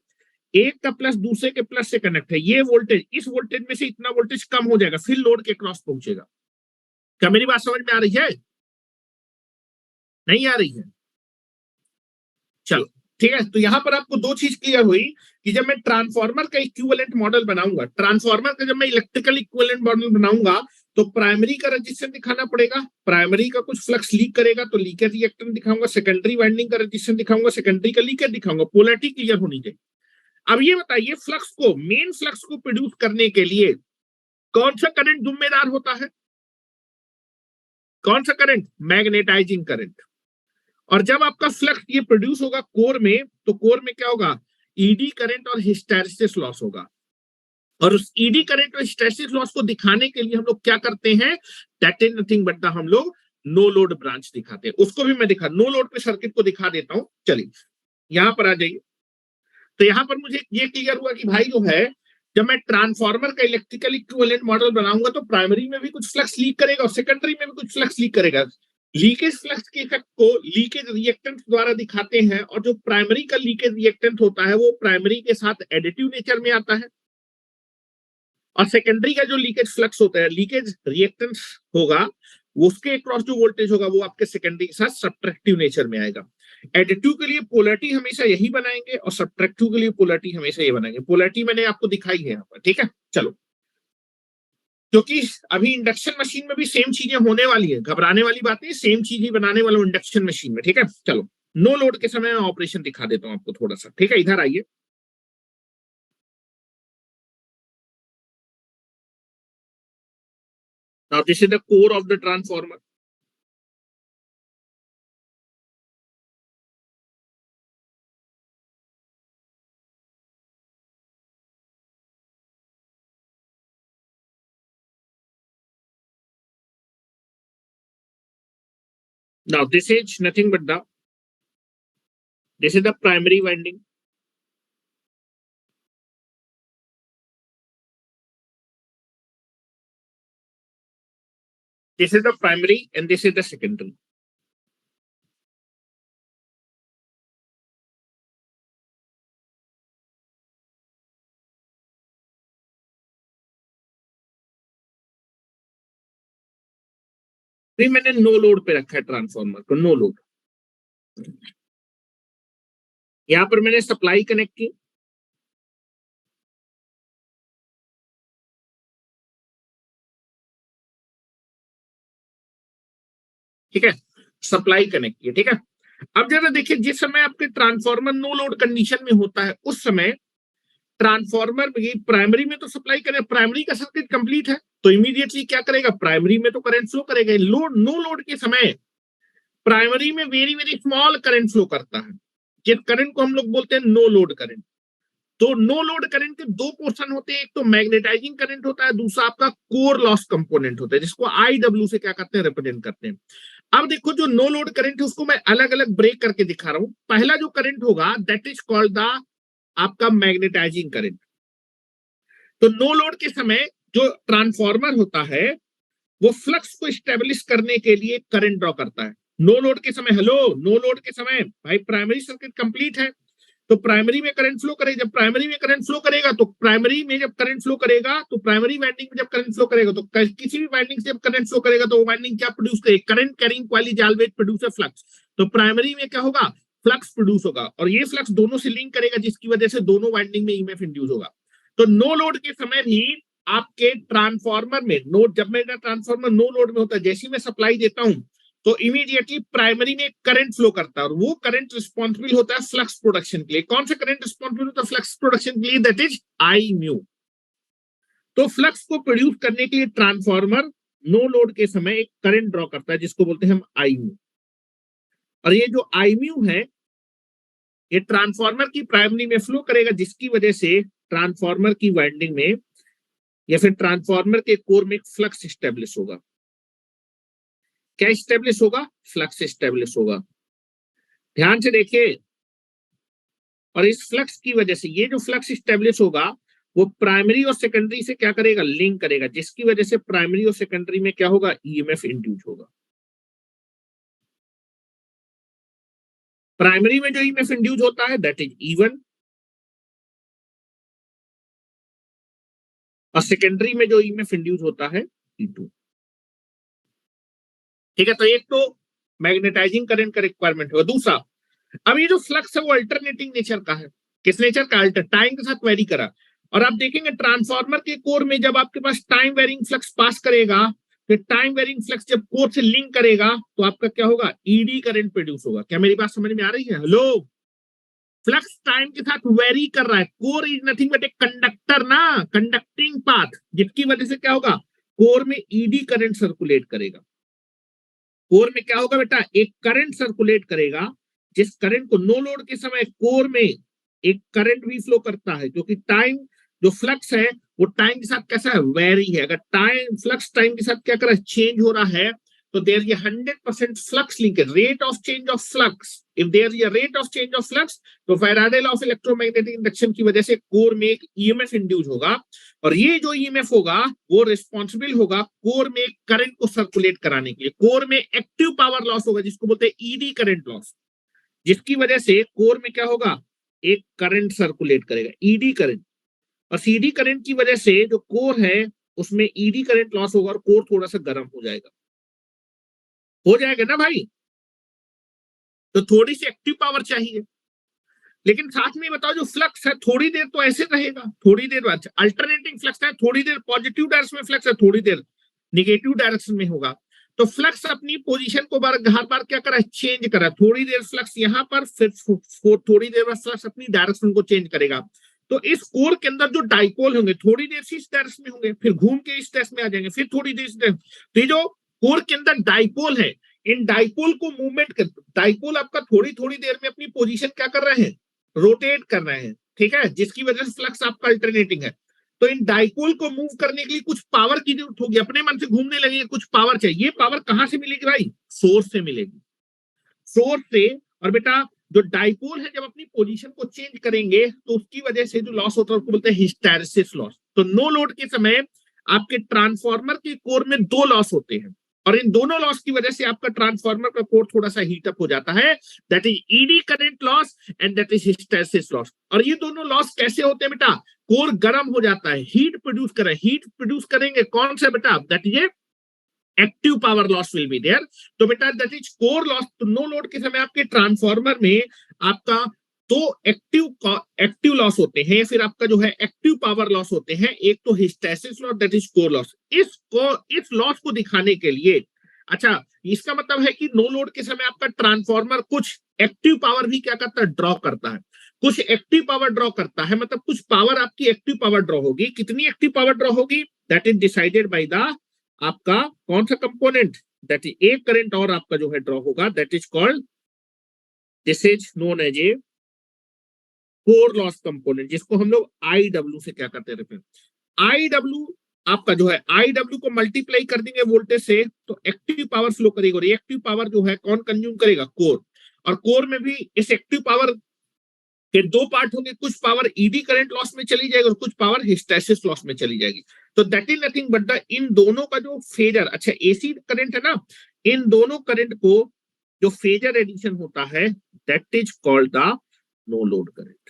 एक का प्लस दूसरे के प्लस से कनेक्ट है। ये वोल्टेज इस वोल्टेज में से इतना वोल्टेज कम हो जाएगा, फिर लोड के क्रॉस पहुंचेगा। क्या मेरी बात समझ में आ रही है? नहीं आ रही है? चलो ठीक है। तो यहां पर आपको दो चीज क्लियर हुई कि जब मैं ट्रांसफार्मर का इक्विवेलेंट मॉडल बनाऊंगा, ट्रांसफार्मर का जब मैं इलेक्ट्रिकल इक्विवेलेंट मॉडल बनाऊंगा तो प्राइमरी का रेजिस्टेंस दिखाना पड़ेगा, प्राइमरी का कुछ फ्लक्स लीक करेगा तो लीकेज रिएक्टेंस दिखाऊंगा, सेकेंडरी वाइंडिंग का रेजिस्टेंस दिखाऊंगा, सेकेंडरी का लीकेज दिखाऊंगा। पोलैरिटी क्लियर होनी चाहिए। अब ये बताइए, फ्लक्स को, मेन फ्लक्स को प्रोड्यूस करने के लिए कौन सा करंट जिम्मेदार होता है? कौन सा करंट? Magnetising current. और जब आपका फ्लक्स ये प्रोड्यूस होगा कोर में, तो कोर में क्या होगा? ईडी करंट और हिस्टैरिसीस लॉस होगा। और उस ईडी करंट और हिस्टैरिसीस लॉस को दिखाने के लिए हम लोग क्या करते हैं? दैट इज नथिंग बट हम लोग नो लोड ब्रांच दिखाते हैं। उसको भी मैं नो लोड पे सर्किट को दिखा देता हूं। चलिए यहां पर आ जाइए। तो यहां पर मुझे ये क्लियर हुआ कि भाई जो है, जब मैं ट्रांसफार्मर का इलेक्ट्रिकल इक्विवेलेंट मॉडल बनाऊंगा तो प्राइमरी में भी कुछ फ्लक्स लीक करेगा और सेकेंडरी में भी कुछ फ्लक्स लीक करेगा। लीकेज फ्लक्स के इफेक्ट को लीकेज रिएक्टेंट द्वारा दिखाते हैं, और जो प्राइमरी का लीकेज रिएक्टेंट होता है वो प्राइमरी के साथ एडिटिव नेचर में आता है, और सेकेंडरी का जो लीकेज फ्लक्स होता है, लीकेज रिएक्टेंस होगा, उसके अक्रॉस जो वोल्टेज होगा वो आपके सेकेंडरी के साथ सब्ट्रैक्टिव नेचर में आएगा। एडिटिव के लिए पोलैरिटी हमेशा यही बनाएंगे और सब्ट्रैक्टिव के लिए पोलैरिटी हमेशा ये बनाएंगे। पोलैरिटी मैंने आपको दिखाई है यहाँ पर, ठीक है। चलो, क्योंकि अभी इंडक्शन मशीन में भी सेम चीजें होने वाली है, घबराने वाली बात नहीं, सेम चीज ही बनाने वाला हूं इंडक्शन मशीन में, ठीक है। चलो, नो लोड के समय मैं ऑपरेशन दिखा देता हूं आपको थोड़ा सा, ठीक है। इधर आइए। Now this is the core of the transformer. Now this is nothing but this is the primary winding. This is the primary and this is the secondary. भी मैंने नो लोड पे रखा है ट्रांसफार्मर को, नो लोड। यहां पर मैंने सप्लाई कनेक्ट की, ठीक है, सप्लाई कनेक्ट की, ठीक है। अब जरा देखिए, जिस समय आपके ट्रांसफार्मर नो लोड कंडीशन में होता है उस समय ट्रांसफार्मर प्राइमरी में तो सप्लाई करे, प्राइमरी का सर्किट कंप्लीट है, तो इमीडिएटली क्या करेगा? प्राइमरी में तो करंट फ्लो करेगा। लोड, नो लोड के समय प्राइमरी में very very small current flow करता है, जिस करंट को हम लोग बोलते हैं नो लोड करंट। तो नो लोड करंट के दो पोर्शन होते हैं, एक तो मैग्नेटाइजिंग करंट होता है, दूसरा आपका कोर लॉस कंपोनेंट होता है, जिसको आईडब्ल्यू से क्या करते हैं? रिप्रेजेंट करते हैं। अब देखो, जो नो लोड करंट है उसको मैं अलग अलग ब्रेक करके दिखा रहा हूं। पहला जो करंट होगा दैट इज कॉल्ड द आपका मैग्नेटाइजिंग करंट। तो नो लोड के समय जो ट्रांसफार्मर होता है वो फ्लक्स को स्टेब्लिश करने के लिए करंट ड्रॉ करता है। नो लोड के समय, हेलो, नो लोड के समय भाई प्राइमरी सर्किट कंप्लीट है, तो प्राइमरी में करंट फ्लो करेगा, जब प्राइमरी में करंट फ्लो करेगा तो प्राइमरी में जब करंट फ्लो करेगा तो प्राइमरी वाइंडिंग में जब करंट फ्लो करेगा तो किसी भी वाइंडिंग से जब करंट फ्लो करेगा तो वो वाइंडिंग क्या प्रोड्यूस करेगी, current carrying coil is always produce a flux. तो प्राइमरी में क्या होगा, फ्लक्स प्रोड्यूस होगा और ये फ्लक्स दोनों से लिंक करेगा जिसकी वजह से दोनों वाइंडिंग में ईएमएफ इंड्यूस होगा। तो नो लोड के समय भी आपके ट्रांसफार्मर में जब मेरा ट्रांसफार्मर नो लोड में होता है, जैसे ही मैं सप्लाई देता हूं तो इमीडिएटली प्राइमरी में करंट फ्लो करता है और वो करंट रिस्पॉन्सिबल होता है फ्लक्स प्रोडक्शन के लिए। कौन सा करंट रिस्पॉन्सिबल होता है फ्लक्स प्रोडक्शन के लिए, दैट इज आई म्यू। तो फ्लक्स को प्रोड्यूस करने के लिए ट्रांसफार्मर नो लोड के समय एक करंट ड्रॉ करता है जिसको बोलते हैं हम आई म्यू। और ये जो आई म्यू है ये ट्रांसफार्मर की प्राइमरी में फ्लो करेगा जिसकी वजह से ट्रांसफार्मर की वाइंडिंग में या फिर ट्रांसफार्मर के कोर में फ्लक्स स्टेब्लिश होगा। क्या स्टेब्लिश होगा, फ्लक्स स्टेब्लिश होगा। ध्यान से देखिए, और इस फ्लक्स की वजह से ये जो फ्लक्स स्टेब्लिश होगा वो प्राइमरी और सेकेंडरी से क्या करेगा, लिंक करेगा, जिसकी वजह से प्राइमरी और सेकेंडरी में क्या होगा, ईएमएफ इंड्यूस होगा। प्राइमरी में जो ईएमएफ इंड्यूस होता है दैट इज E1 और सेकेंडरी में जो ईएमएफ इंड्यूस होता है E2। ठीक है, तो एक तो मैग्नेटाइजिंग करंट का रिक्वायरमेंट होगा। दूसरा, अब ये जो फ्लक्स है वो अल्टरनेटिंग नेचर का है। किस नेचर का, अल्टर, टाइम के साथ वेरी करा। और आप देखेंगे ट्रांसफार्मर के कोर में जब आपके पास टाइम वेरिंग फ्लक्स पास करेगा, फिर टाइम वेरिंग फ्लक्स जब कोर से लिंक करेगा तो आपका क्या होगा, ईडी करंट प्रोड्यूस होगा। क्या मेरी बात समझ में आ रही है? हेलो, फ्लक्स टाइम के साथ वेरी कर रहा है। Core is nothing but a conductor ना, कंडक्टिंग पाथ, जिसकी वजह से क्या होगा, कोर में ईडी करंट सर्कुलेट करेगा। कोर में क्या होगा बेटा, एक करंट सर्कुलेट करेगा, जिस करंट को नो लोड के समय कोर में एक करंट भी फ्लो करता है, क्योंकि टाइम जो फ्लक्स है वो टाइम के साथ कैसा है, वेरी है। अगर टाइम फ्लक्स टाइम के साथ क्या कर रहा है, चेंज हो रहा है, तो there is 100% flux linkage, rate of change of flux. If there is rate of change of flux तो Faraday law of electromagnetic induction की वजह से कोर में एक ईएमएफ इंड्यूस होगा और ये जो ईएमएफ होगा वो रिस्पॉन्सिबल होगा कोर में करंट को सर्कुलेट कराने के लिए। कोर में एक्टिव पावर लॉस होगा जिसको बोलते हैं ईडी करंट लॉस, जिसकी वजह से कोर में क्या होगा, एक करंट सर्कुलेट करेगा, ईडी करंट। और सीडी करंट की वजह से जो कोर है उसमें ईडी करंट लॉस होगा और कोर थोड़ा सा गर्म हो जाएगा ना भाई। तो थोड़ी सी एक्टिव पावर चाहिए, लेकिन साथ में बताओ जो फ्लक्स है थोड़ी देर तो ऐसे रहेगा, थोड़ी देर बाद अल्टरनेटिंग फ्लक्स है, थोड़ी देर पॉजिटिव डायरेक्शन में फ्लक्स है, थोड़ी देर निगेटिव डायरेक्शन में होगा। तो फ्लक्स अपनी पोजीशन को हर बार क्या करा, चेंज करा। थोड़ी देर फ्लक्स यहां पर, फिर थोड़ी देर बाद फ्लक्स अपनी डायरेक्शन को चेंज करेगा। तो इस कोर के अंदर जो डाइपोल होंगे थोड़ी देर से इस डायरेक्शन में होंगे, फिर घूम के इस डायरेक्शन में आ जाएंगे, फिर थोड़ी देर इस डायरेक्शन। तो ये जो कोर के अंदर डाइपोल है, इन डाइपोल को मूवमेंट कर, डाइपोल आपका थोड़ी थोड़ी देर में अपनी पोजीशन क्या कर रहे हैं, रोटेट कर रहे हैं। ठीक है, जिसकी वजह से फ्लक्स आपका अल्टरनेटिंग है। तो इन डाइपोल को मूव करने के लिए कुछ पावर की जरूरत होगी, अपने मन से घूमने लगेंगे, कुछ पावर चाहिए। ये पावर कहां से मिलेगी भाई, सोर्स से मिलेगी, सोर्स से। और बेटा जो डाइपोल है जब अपनी पोजीशन को चेंज करेंगे तो उसकी वजह से जो लॉस होता है उसको बोलते हैं हिस्टैरिसीस लॉस। तो नो लोड के समय आपके ट्रांसफार्मर के कोर में दो लॉस होते हैं और इन दोनों लॉस की वजह से आपका ट्रांसफार्मर का कोर थोड़ा सा हीटअप हो जाता है, that is eddy current loss and that is hysteresis loss. और ये दोनों लॉस कैसे होते हैं बेटा, कोर गर्म हो जाता है, हीट प्रोड्यूस करेंगे, कौन सा बेटा, that is active power loss will be there. तो बेटा दैट इज कोर लॉस। तो नो लोड के समय आपके ट्रांसफार्मर में आपका दो एक्टिव लॉस होते हैं, फिर आपका जो है एक्टिव पावर लॉस होते हैं। एक तो hysteresis loss, that is core loss. इस लॉस को दिखाने के लिए, अच्छा इसका मतलब है कि नो लोड के समय आपका ट्रांसफार्मर कुछ एक्टिव पावर भी क्या करता है, ड्रॉ करता है, कुछ एक्टिव पावर ड्रॉ करता है, मतलब कुछ पावर आपकी एक्टिव पावर ड्रॉ होगी। कितनी एक्टिव पावर ड्रॉ होगी, that is decided by the आपका कौन सा कंपोनेंट, दैट इज एक करंट और आपका जो है ड्रॉ होगा, that is called, this is known as a core loss component, जिसको हम लोग IW से क्या करते रहते हैं। IW आपका जो है, IW को मल्टीप्लाई कर देंगे वोल्टेज से तो एक्टिव पावर फ्लो करेगी और एक्टिव पावर जो है कौन कंज्यूम करेगा, कोर। और कोर में भी इस एक्टिव पावर के दो पार्ट होंगे, कुछ पावर ईडी करंट लॉस में चली जाएगी और कुछ पावर हिस्टैरिसीस लॉस में चली जाएगी। तो that is nothing but the, इन दोनों का जो फेजर, अच्छा एसी करंट है ना, इन दोनों करंट को जो फेजर एडिशन होता है that is called the no load current.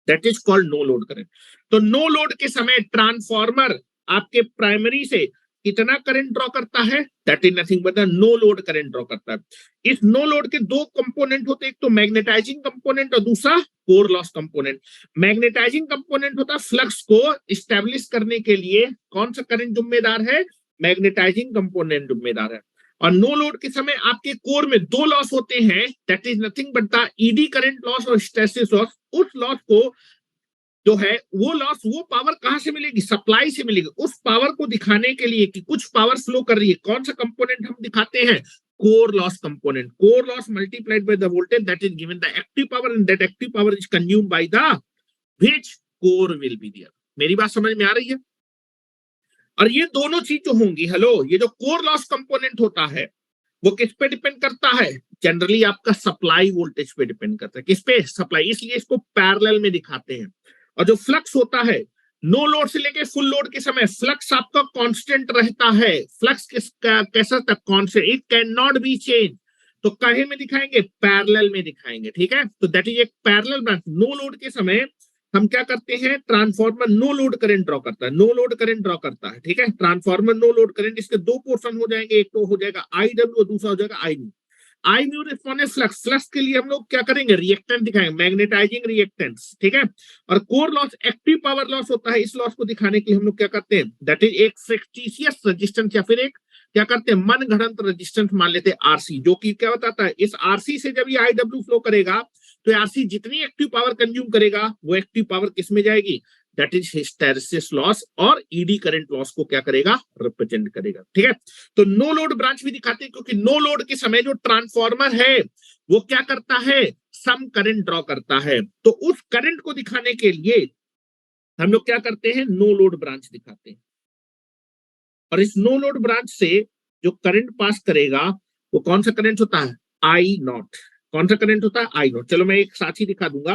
That is called no load current. तो नो लोड के समय ट्रांसफॉर्मर आपके प्राइमरी से कितना करंट ड्रॉ करता है, that is nothing but no load current draw करता है। इस नो लोड के दो कंपोनेंट होते हैं, एक तो मैग्नेटाइजिंग कंपोनेंट और दूसरा core loss component. Magnetising component होता है फ्लक्स को स्टैब्लिश करने के लिए कौन सा करंट जिम्मेदार है, मैग्नेटाइजिंग कंपोनेंट जिम्मेदार है। और नो लोड के समय आपके कोर में दो लॉस होते हैं, that is nothing but the eddy current loss और हिस्टैरिसीस लॉस। उस लॉस को जो है वो लॉस, वो पावर कहां से मिलेगी, सप्लाई से मिलेगी। उस पावर को दिखाने के लिए कि कुछ पावर फ्लो कर रही है, कौन सा कंपोनेंट हम दिखाते हैं, core loss component. Core loss multiplied by the voltage that is given the active power and that active power is consumed by the which core will be there. मेरी बात समझ में आ रही है। और ये दोनों चीज जो होंगी, हेलो, ये जो कोर लॉस कंपोनेंट होता है वो किस पे डिपेंड करता है, जनरली आपका सप्लाई वोल्टेज पे डिपेंड करता है। किस पे, सप्लाई, इसलिए इसको पैरेलल में दिखाते हैं। और जो फ्लक्स होता है नो लोड से लेके फुल लोड के समय फ्लक्स आपका कांस्टेंट रहता है। फ्लक्स कैसा था, constant, it can not be change. तो काहे में दिखाएंगे, पैरेलल में दिखाएंगे, ठीक है। तो दैट इज एक पैरेलल ब्रांच। नो लोड के समय हम क्या करते हैं, transformer no load current draw करता है, नो लोड करंट ड्रॉ करता है, ठीक है। ट्रांसफार्मर नो लोड करंट, इसके दो पोर्शन हो जाएंगे, एक तो हो जाएगा आई डब्ल्यू और दूसरा हो जाएगा आई म्यू। आई म्यू रिस्पॉन्स फ्लक्स, फ्लक्स के लिए हम लोग क्या करेंगे, रिएक्टेंट दिखाएंगे, मैग्नेटाइजिंग रिएक्टेंट्स, ठीक है। और core loss active power loss होता है, इस लॉस को दिखाने के लिए हम लोग क्या करते हैं, दैट इज एक फिक्टिशियस रेजिस्टेंस या फिर एक क्या करते हैं, मन घड़ंत रेजिस्टेंस मान लेते हैं आरसी, जो कि क्या बताता है, इस आरसी से जब ये आई डब्ल्यू फ्लो करेगा तो आरसी जितनी एक्टिव पावर कंज्यूम करेगा वो एक्टिव पावर किस में जाएगी, दैट इज हिस्टैरिसीस लॉस और ईडी करंट लॉस को क्या करेगा, रिप्रेजेंट करेगा, ठीक है। तो नो लोड ब्रांच भी दिखाते हैं, क्योंकि नो लोड के समय जो ट्रांसफार्मर है वो क्या करता है, सम करंट ड्रॉ करता है। तो उस करंट को दिखाने के लिए हम लोग क्या करते हैं, नो लोड ब्रांच दिखाते हैं। और इस नो लोड ब्रांच से जो करंट पास करेगा वो कौन सा करंट होता है, आई नॉट। कौन सा करंट होता है, आई नॉट। चलो मैं एक साथ ही दिखा दूंगा।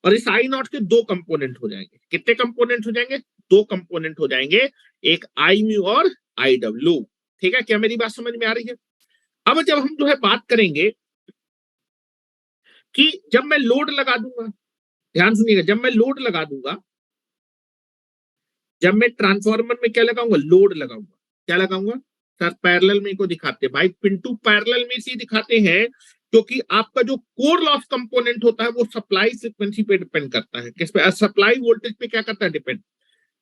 और इस आई नॉट के दो कंपोनेंट हो जाएंगे, कितने कंपोनेंट हो जाएंगे, दो कंपोनेंट हो जाएंगे, एक आई म्यू और आई डब्ल्यू, ठीक है। क्या मेरी बात समझ में आ रही है। अब जब हम जो है बात करेंगे कि जब मैं लोड लगा दूंगा, ध्यान सुनिएगा, जब मैं लोड लगा दूंगा, जब मैं ट्रांसफार्मर में क्या लगाऊंगा, लोड लगाऊंगा, क्या लगाऊंगा सर, पैरेलल में को दिखाते हैं भाई, पिंटू पैरेलल में इसी दिखाते हैं, क्योंकि आपका जो कोर लॉस कंपोनेंट होता है वो सप्लाई फ्रीक्वेंसी पे डिपेंड करता है, किस पे, सप्लाई वोल्टेज पे क्या करता है, डिपेंड।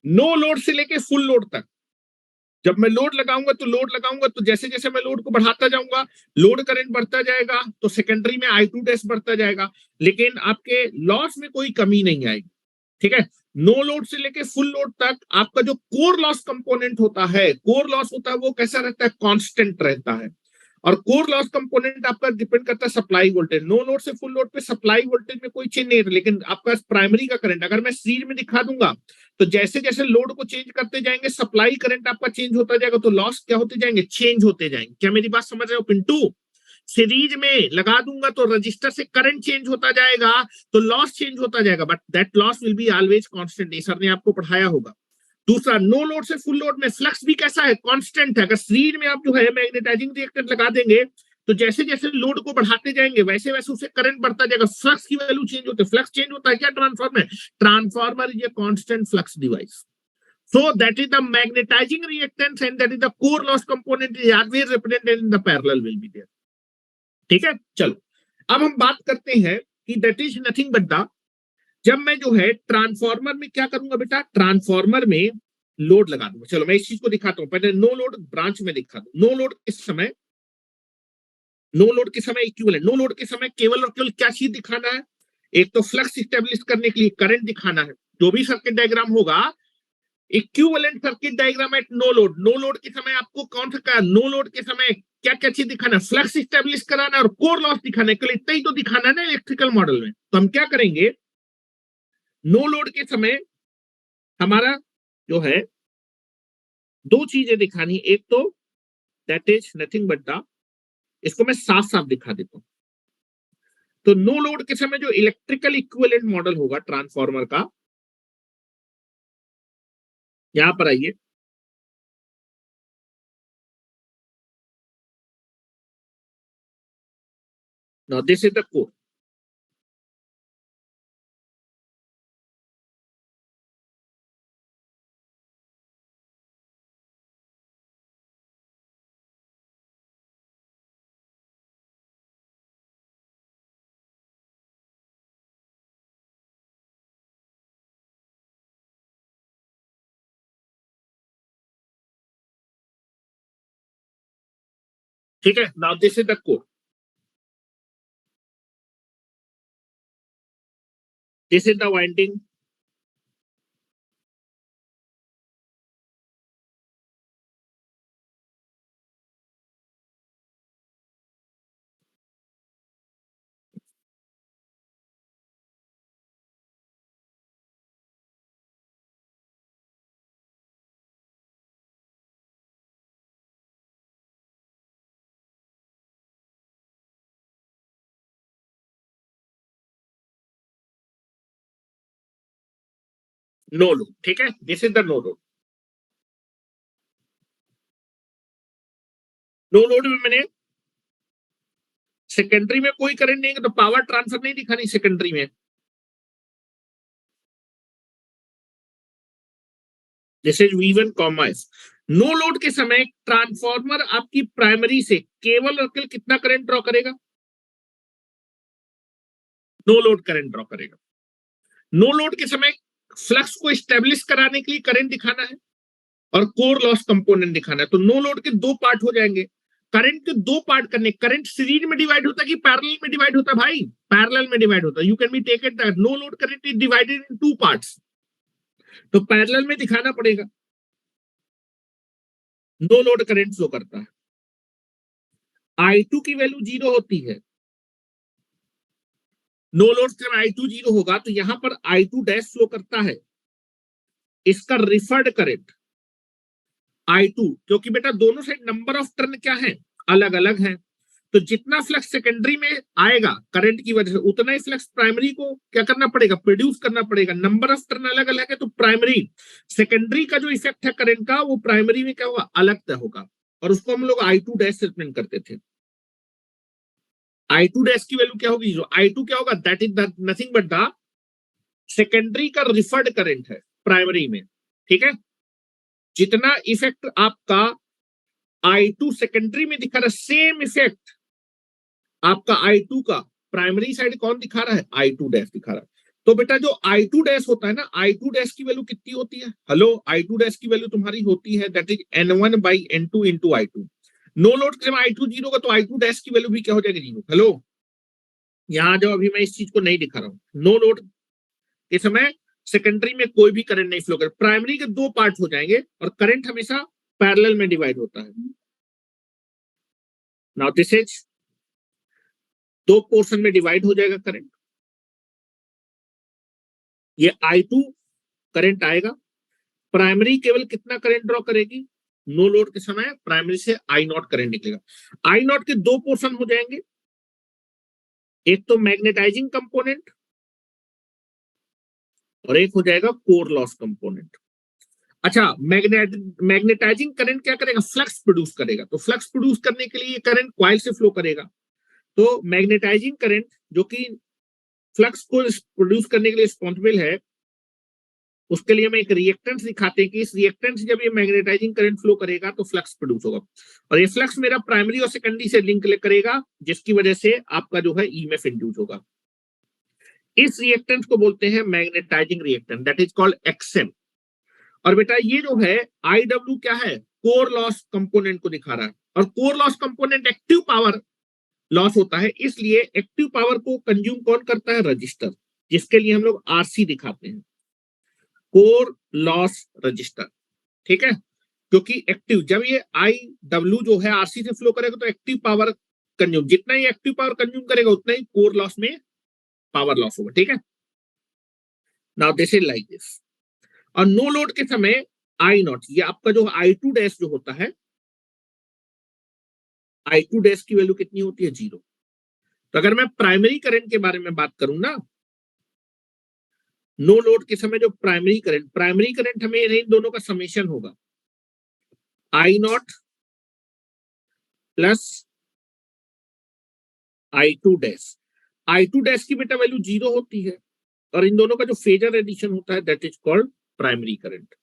नो लोड से लेके फुल लोड तक जब मैं लोड लगाऊंगा तो लोड लगाऊंगा, तो जैसे जैसे मैं लोड को बढ़ाता जाऊंगा लोड करंट बढ़ता जाएगा, तो सेकेंडरी में आई टू टेस्ट बढ़ता जाएगा, लेकिन आपके लॉस में कोई कमी नहीं आएगी, ठीक है। नो लोड से लेके फुल लोड तक आपका जो कोर लॉस कंपोनेंट होता है, कोर लॉस होता है वो कैसा रहता है, कांस्टेंट रहता है। और कोर लॉस कंपोनेंट आपका डिपेंड करता है सप्लाई वोल्टेज। नो लोड से फुल लोड पे सप्लाई वोल्टेज में कोई चेंज नहीं है, लेकिन आपका प्राइमरी का करंट अगर मैं सीरीज में दिखा दूंगा तो जैसे जैसे लोड को चेंज करते जाएंगे सप्लाई करंट आपका चेंज होता जाएगा, तो लॉस क्या होते जाएंगे, चेंज होते जाएंगे। क्या मेरी बात समझ रहे हो पिंटू। सीरीज में लगा दूंगा तो रजिस्टर से करंट चेंज होता जाएगा, तो लॉस चेंज होता जाएगा, but that loss will be always constant. Sir ने आपको पढ़ाया होगा। दूसरा, नो लोड से फुल लोड में फ्लक्स भी कैसा है, कांस्टेंट है। अगर सीरीज में आप जो है मैग्नेटाइजिंग रिएक्टेंट लगा देंगे तो जैसे जैसे लोड को बढ़ाते जाएंगे वैसे वैसे उसे करंट बढ़ता जाएगा, फ्लक्स की वैल्यू चेंज होती है। फ्लक्स चेंज होता है क्या, transformer, transformer is a constant flux device. So that is the magnetizing reactance and that is the core loss component is always represented in the parallel will be there. ठीक है, चलो अब हम बात करते हैं कि that is nothing but the, जब मैं जो है ट्रांसफार्मर में क्या करूंगा बेटा, ट्रांसफार्मर में लोड लगा दूंगा। चलो मैं इस चीज को दिखाता हूं, पहले नो लोड ब्रांच में दिखा दूं। नो लोड के समय, नो लोड के समय इक्विवेलेंट, नो लोड के समय केवल और केवल क्या चीज दिखाना है, एक तो फ्लक्स स्टेब्लिश करने के लिए करंट दिखाना है। जो भी सर्किट डायग्राम होगा, equivalent circuit diagram at no load, no load के समय आपको कौन सा, नो लोड के समय क्या क्या चीज दिखाना, फ्लक्स स्टेब्लिश कराना और कोर लॉस दिखाने के लिए, इतना ही तो दिखाना है ना इलेक्ट्रिकल मॉडल में। तो हम क्या करेंगे, नो लोड के समय हमारा जो है दो चीजें दिखानी, एक तो that is nothing but the, इसको मैं साफ साफ दिखा देता हूं। तो नो लोड के समय जो इलेक्ट्रिकल इक्विवेलेंट मॉडल होगा ट्रांसफार्मर का, यहां पर आइए, now this is the core, ठीक है, now this is the code, this is the winding, no load, ठीक है, this is the no load. No load में मैंने सेकेंडरी में कोई करंट नहीं है तो पावर ट्रांसफर नहीं दिखानी सेकेंडरी में। This is V1 comma S. No load के समय ट्रांसफॉर्मर आपकी प्राइमरी से केवल और केवल कितना करंट ड्रॉ करेगा? नो लोड करंट ड्रॉ करेगा। नो लोड के समय फ्लक्स को स्टेब्लिश कराने के लिए करंट दिखाना है और कोर लॉस कंपोनेंट दिखाना है। तो नो लोड के दो पार्ट हो जाएंगे। करंट के दो पार्ट करने, करंट सीरीज में डिवाइड होता है कि पैरेलल में डिवाइड होता है? भाई पैरेलल में डिवाइड होता है। You can be take it that no load current is divided in two parts, तो पैरेलल में दिखाना पड़ेगा। नो लोड करंट फ्लो करता है, I2 की वैल्यू 0 होती है। नो लोड से I2 0 होगा तो यहां पर I2 डैश फ्लो करता है, इसका रिफर्ड करंट I2, क्योंकि बेटा दोनों साइड नंबर ऑफ टर्न क्या है? अलग अलग है। तो जितना फ्लक्स सेकेंडरी में आएगा करंट की वजह से उतना ही फ्लक्स प्राइमरी को क्या करना पड़ेगा? प्रोड्यूस करना पड़ेगा। नंबर ऑफ टर्न अलग अलग है तो प्राइमरी सेकेंडरी का जो इफेक्ट है करंट का वो प्राइमरी में क्या होगा? अलग होगा, और उसको हम लोग I2 डैश से रिप्रेजेंट करते थे। I2 डैश की वैल्यू क्या होगी? I2 क्या होगा? That is nothing but the secondary का रिफर्ड करंट है प्राइमरी में, ठीक है। जितना इफेक्ट आपका I2 सेकेंडरी में दिखा रहा है, सेम इफेक्ट आपका I2 का प्राइमरी साइड कौन दिखा रहा है? I2 डैश दिखा रहा है। तो बेटा जो I2 डैश होता है ना, I2 डैश की वैल्यू कितनी होती है? हेलो, I2 डैश की वैल्यू तुम्हारी होती है that is N1 by N2 into I2। No load के समय I2 0 होगा तो I2 डैश की वैल्यू भी क्या हो जाएगी? 0। हेलो, यहां जो अभी मैं इस चीज को नहीं दिखा रहा हूं, नो लोड के समय सेकेंडरी में कोई भी करंट नहीं फ्लो कर, प्राइमरी के दो पार्ट हो जाएंगे और करंट हमेशा पैरेलल में डिवाइड होता है। नाउ दिस इज दो पोर्शन में डिवाइड हो जाएगा करंट। ये I2 करंट आएगा, प्राइमरी केवल कितना करंट ड्रॉ करेगी? नो लोड के समय प्राइमरी से I0 करंट निकलेगा। I0 के दो पोर्शन हो जाएंगे, एक तो मैग्नेटाइजिंग कंपोनेंट और एक हो जाएगा कोर लॉस कंपोनेंट। अच्छा, मैग्नेटाइजिंग करंट क्या करेगा? फ्लक्स प्रोड्यूस करेगा। तो फ्लक्स प्रोड्यूस करने के लिए करंट कॉइल से फ्लो करेगा। तो मैग्नेटाइजिंग करंट जो कि फ्लक्स को प्रोड्यूस करने के लिए रिस्पॉन्सिबल है, उसके लिए हम एक रिएक्टेंस दिखाते हैं कि इस रिएक्टेंस जब ये मैग्नेटाइजिंग करंट फ्लो करेगा तो फ्लक्स प्रोड्यूस होगा, और ये फ्लक्स मेरा प्राइमरी और सेकेंडरी से लिंक करेगा, जिसकी वजह से आपका जो है ईएमएफ इंड्यूस होगा। इस रिएक्टेंस को बोलते हैं magnetizing reactance, that is called X M. और बेटा ये जो है IW क्या है? कोर लॉस कंपोनेंट को दिखा रहा है, और core loss component active power loss होता है, इसलिए एक्टिव पावर को कंज्यूम कौन करता है? रजिस्टर, जिसके लिए हम लोग RC दिखाते हैं, कोर लॉस रजिस्टर, ठीक है। क्योंकि एक्टिव जब ये IW जो है RC से फ्लो करेगा तो एक्टिव पावर कंज्यूम, जितना ही एक्टिव पावर कंज्यूम करेगा उतना ही कोर लॉस में पावर लॉस होगा, ठीक है। Now this is like this. और नो लोड के समय I0, ये आपका जो I2 डैश जो होता है, I2 डैश की वैल्यू कितनी होती है? 0। तो अगर मैं प्राइमरी करंट के बारे में बात करूं ना, नो लोड के समय जो प्राइमरी करंट हमें इन दोनों का समेशन होगा, I0 plus I2 dash. I2 dash की बेटा वैल्यू 0 होती है, और इन दोनों का जो फेजर एडिशन होता है that is called primary current.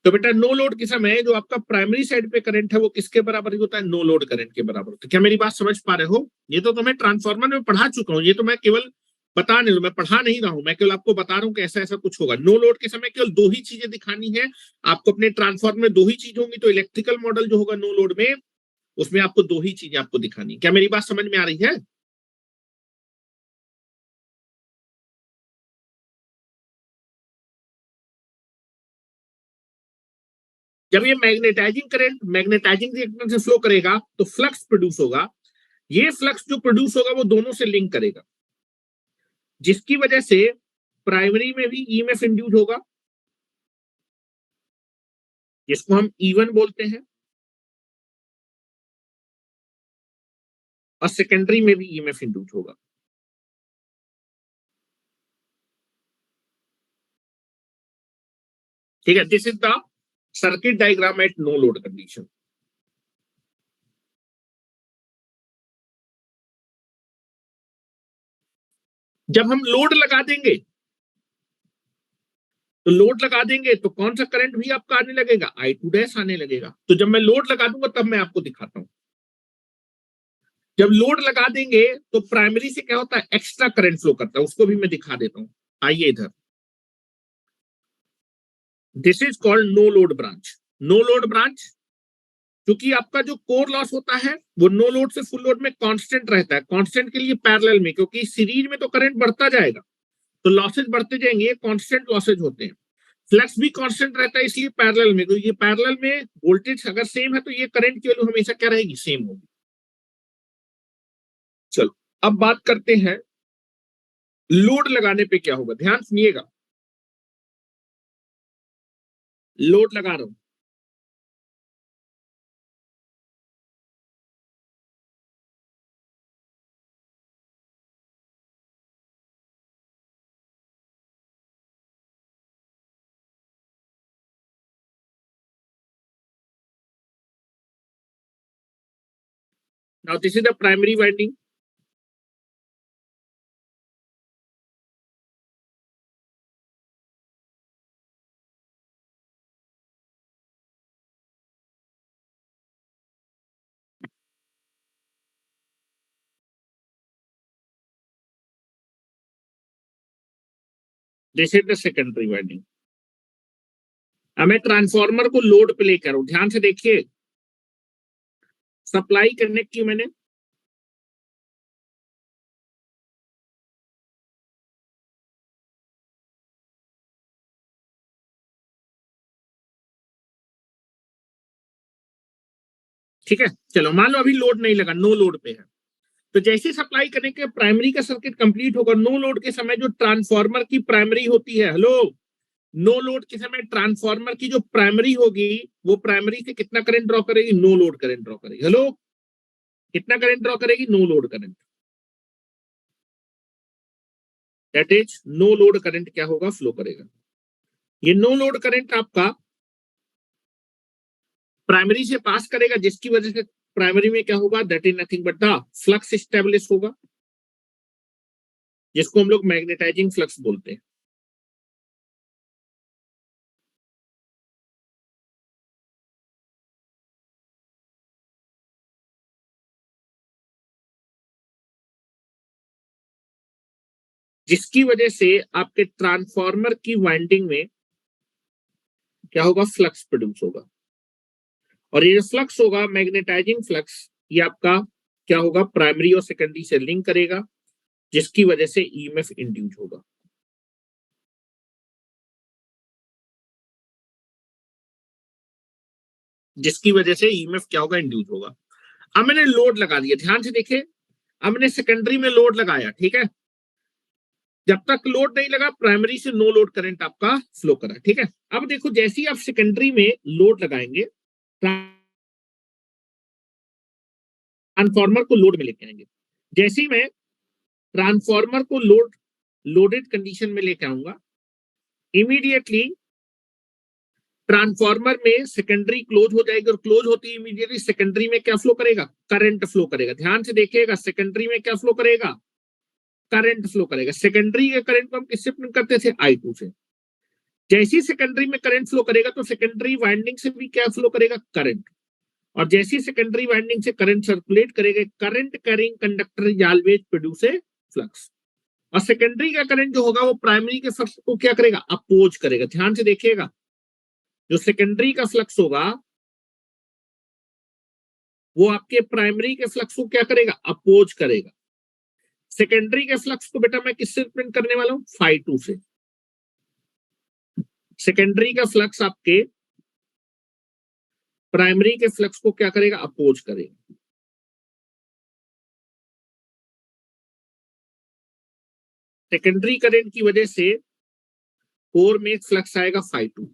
तो बेटा नो लोड के समय जो आपका प्राइमरी साइड पे करंट है वो किसके बराबर होता है? नो लोड करंट के बराबर। तो क्या मेरी बात समझ पा रहे हो? ये तो मैं ट्रांसफार्मर में पढ़ा चुका हूँ, ये तो मैं केवल बता नहीं, मैं पढ़ा नहीं रहा हूं, मैं केवल आपको बता रहा हूं कि ऐसा ऐसा कुछ होगा। नो लोड के समय केवल दो ही चीजें दिखानी है आपको, अपने ट्रांसफार्मर में दो ही चीज होंगी। तो इलेक्ट्रिकल मॉडल जो होगा नो लोड में, उसमें आपको दो ही चीजें आपको दिखानी। क्या मेरी बात समझ में आ रही है? जब ये मैग्नेटाइजिंग करंट मैग्नेटाइजिंग रिएक्टेंस से फ्लो करेगा तो फ्लक्स प्रोड्यूस होगा। ये फ्लक्स जो प्रोड्यूस होगा वो दोनों से लिंक करेगा, जिसकी वजह से प्राइमरी में भी ईएमएफ इंड्यूस होगा, जिसको हम E1 बोलते हैं, और सेकेंडरी में भी ईएमएफ इंड्यूस होगा। ठीक है, this is the circuit diagram at no load condition. जब हम लोड लगा देंगे तो कौन सा करंट भी आपका आने लगेगा? I2 डैश आने लगेगा। तो जब मैं लोड लगा दूंगा तब मैं आपको दिखाता हूं। जब लोड लगा देंगे तो प्राइमरी से क्या होता है, एक्स्ट्रा करंट फ्लो करता है, उसको भी मैं दिखा देता हूं। आइए इधर, this is called no load branch. No load branch, क्योंकि आपका जो कोर लॉस होता है वो नो लोड से फुल लोड में कांस्टेंट रहता है। कांस्टेंट के लिए पैरेलल में, क्योंकि सीरीज में तो करंट बढ़ता जाएगा तो लॉसेज बढ़ते जाएंगे, ये कांस्टेंट लॉसेज होते हैं। फ्लक्स भी कांस्टेंट रहता है इसलिए पैरेलल में, क्योंकि ये पैरेलल में वोल्टेज अगर सेम है तो ये करंट की वैल्यू हमेशा क्या रहेगी, सेम होगी। चलो अब बात करते हैं लोड लगाने पे क्या होगा। ध्यान सुनिएगा, लोड लगा रहा हूं। Now this is the primary winding. This is the secondary winding. अब मैं ट्रांसफार्मर को लोड पे लेकर हूं, ध्यान से देखिए। सप्लाई कनेक्ट की मैंने, ठीक है। चलो मान लो अभी लोड नहीं लगा, नो लोड पे है। तो जैसे सप्लाई करने के प्राइमरी का सर्किट कंप्लीट होगा, नो लोड के समय जो ट्रांसफार्मर की प्राइमरी होती है, हेलो, नो लोड के समय ट्रांसफार्मर की जो प्राइमरी होगी वो प्राइमरी से कितना करंट ड्रॉ करेगी, नो लोड करंट ड्रॉ करेगी। हेलो, कितना करंट ड्रॉ करेगी, no load current. That is no load current क्या होगा, फ्लो करेगा। ये नो लोड करंट आपका प्राइमरी से पास करेगा, जिसकी वजह से प्राइमरी में क्या होगा, that is nothing but the flux establish होगा, जिसको हम लोग मैग्नेटाइजिंग फ्लक्स बोलते हैं। जिसकी वजह से आपके ट्रांसफार्मर की वाइंडिंग में क्या होगा, फ्लक्स प्रोड्यूस होगा। और ये फ्लक्स होगा मैग्नेटाइजिंग फ्लक्स, ये आपका क्या होगा, प्राइमरी और सेकेंडरी से लिंक करेगा, जिसकी वजह से ईएमएफ इंड्यूस होगा। जिसकी वजह से ईएमएफ क्या होगा, इंड्यूस होगा। अब मैंने लोड लगा दिया, ध्यान से देखिए। अब मैंने सेकेंडरी में लोड लगाया, ठीक है। जब तक लोड नहीं लगा प्राइमरी से नो लोड करंट आपका फ्लो करा, ठीक है। अब देखो जैसे ही आप सेकेंडरी में लोड लगाएंगे, ट्रांसफार्मर को लोड में लेके आएंगे। जैसे ही मैं ट्रांसफार्मर को लोडेड कंडीशन में लेके आऊंगा, इमीडिएटली ट्रांसफार्मर में सेकेंडरी क्लोज हो जाएगी, और क्लोज होती है इमीडिएटली सेकेंडरी में क्या फ्लो करेगा, करंट फ्लो करेगा। ध्यान से देखिएगा, सेकेंडरी में क्या फ्लो करेगा, करंट फ्लो करेगा। सेकेंडरी के करंट को हम किससे प्रिंट करते थे, I2 से। जैसी सेकेंडरी में करंट फ्लो करेगा तो सेकेंडरी वाइंडिंग से भी क्या फ्लो करेगा, करंट। और जैसी सेकेंडरी वाइंडिंग से करंट सर्कुलेट करेगा, current carrying conductor always produce a flux. और सेकेंडरी का करंट जो होगा वो प्राइमरी के फ्लक्स को क्या करेगा, अपोज करेगा। ध्यान से देखिएगा, जो सेकेंडरी का फ्लक्स होगा वो आपके प्राइमरी के फ्लक्स को क्या करेगा, अपोज करेगा। सेकेंडरी के फ्लक्स को बेटा मैं किससे रिप्रेजेंट करने वाला हूं, φ2 से। सेकेंडरी का फ्लक्स आपके प्राइमरी के फ्लक्स को क्या करेगा, अपोज करेगा। सेकेंडरी करंट की वजह से कोर में एक फ्लक्स आएगा φ2,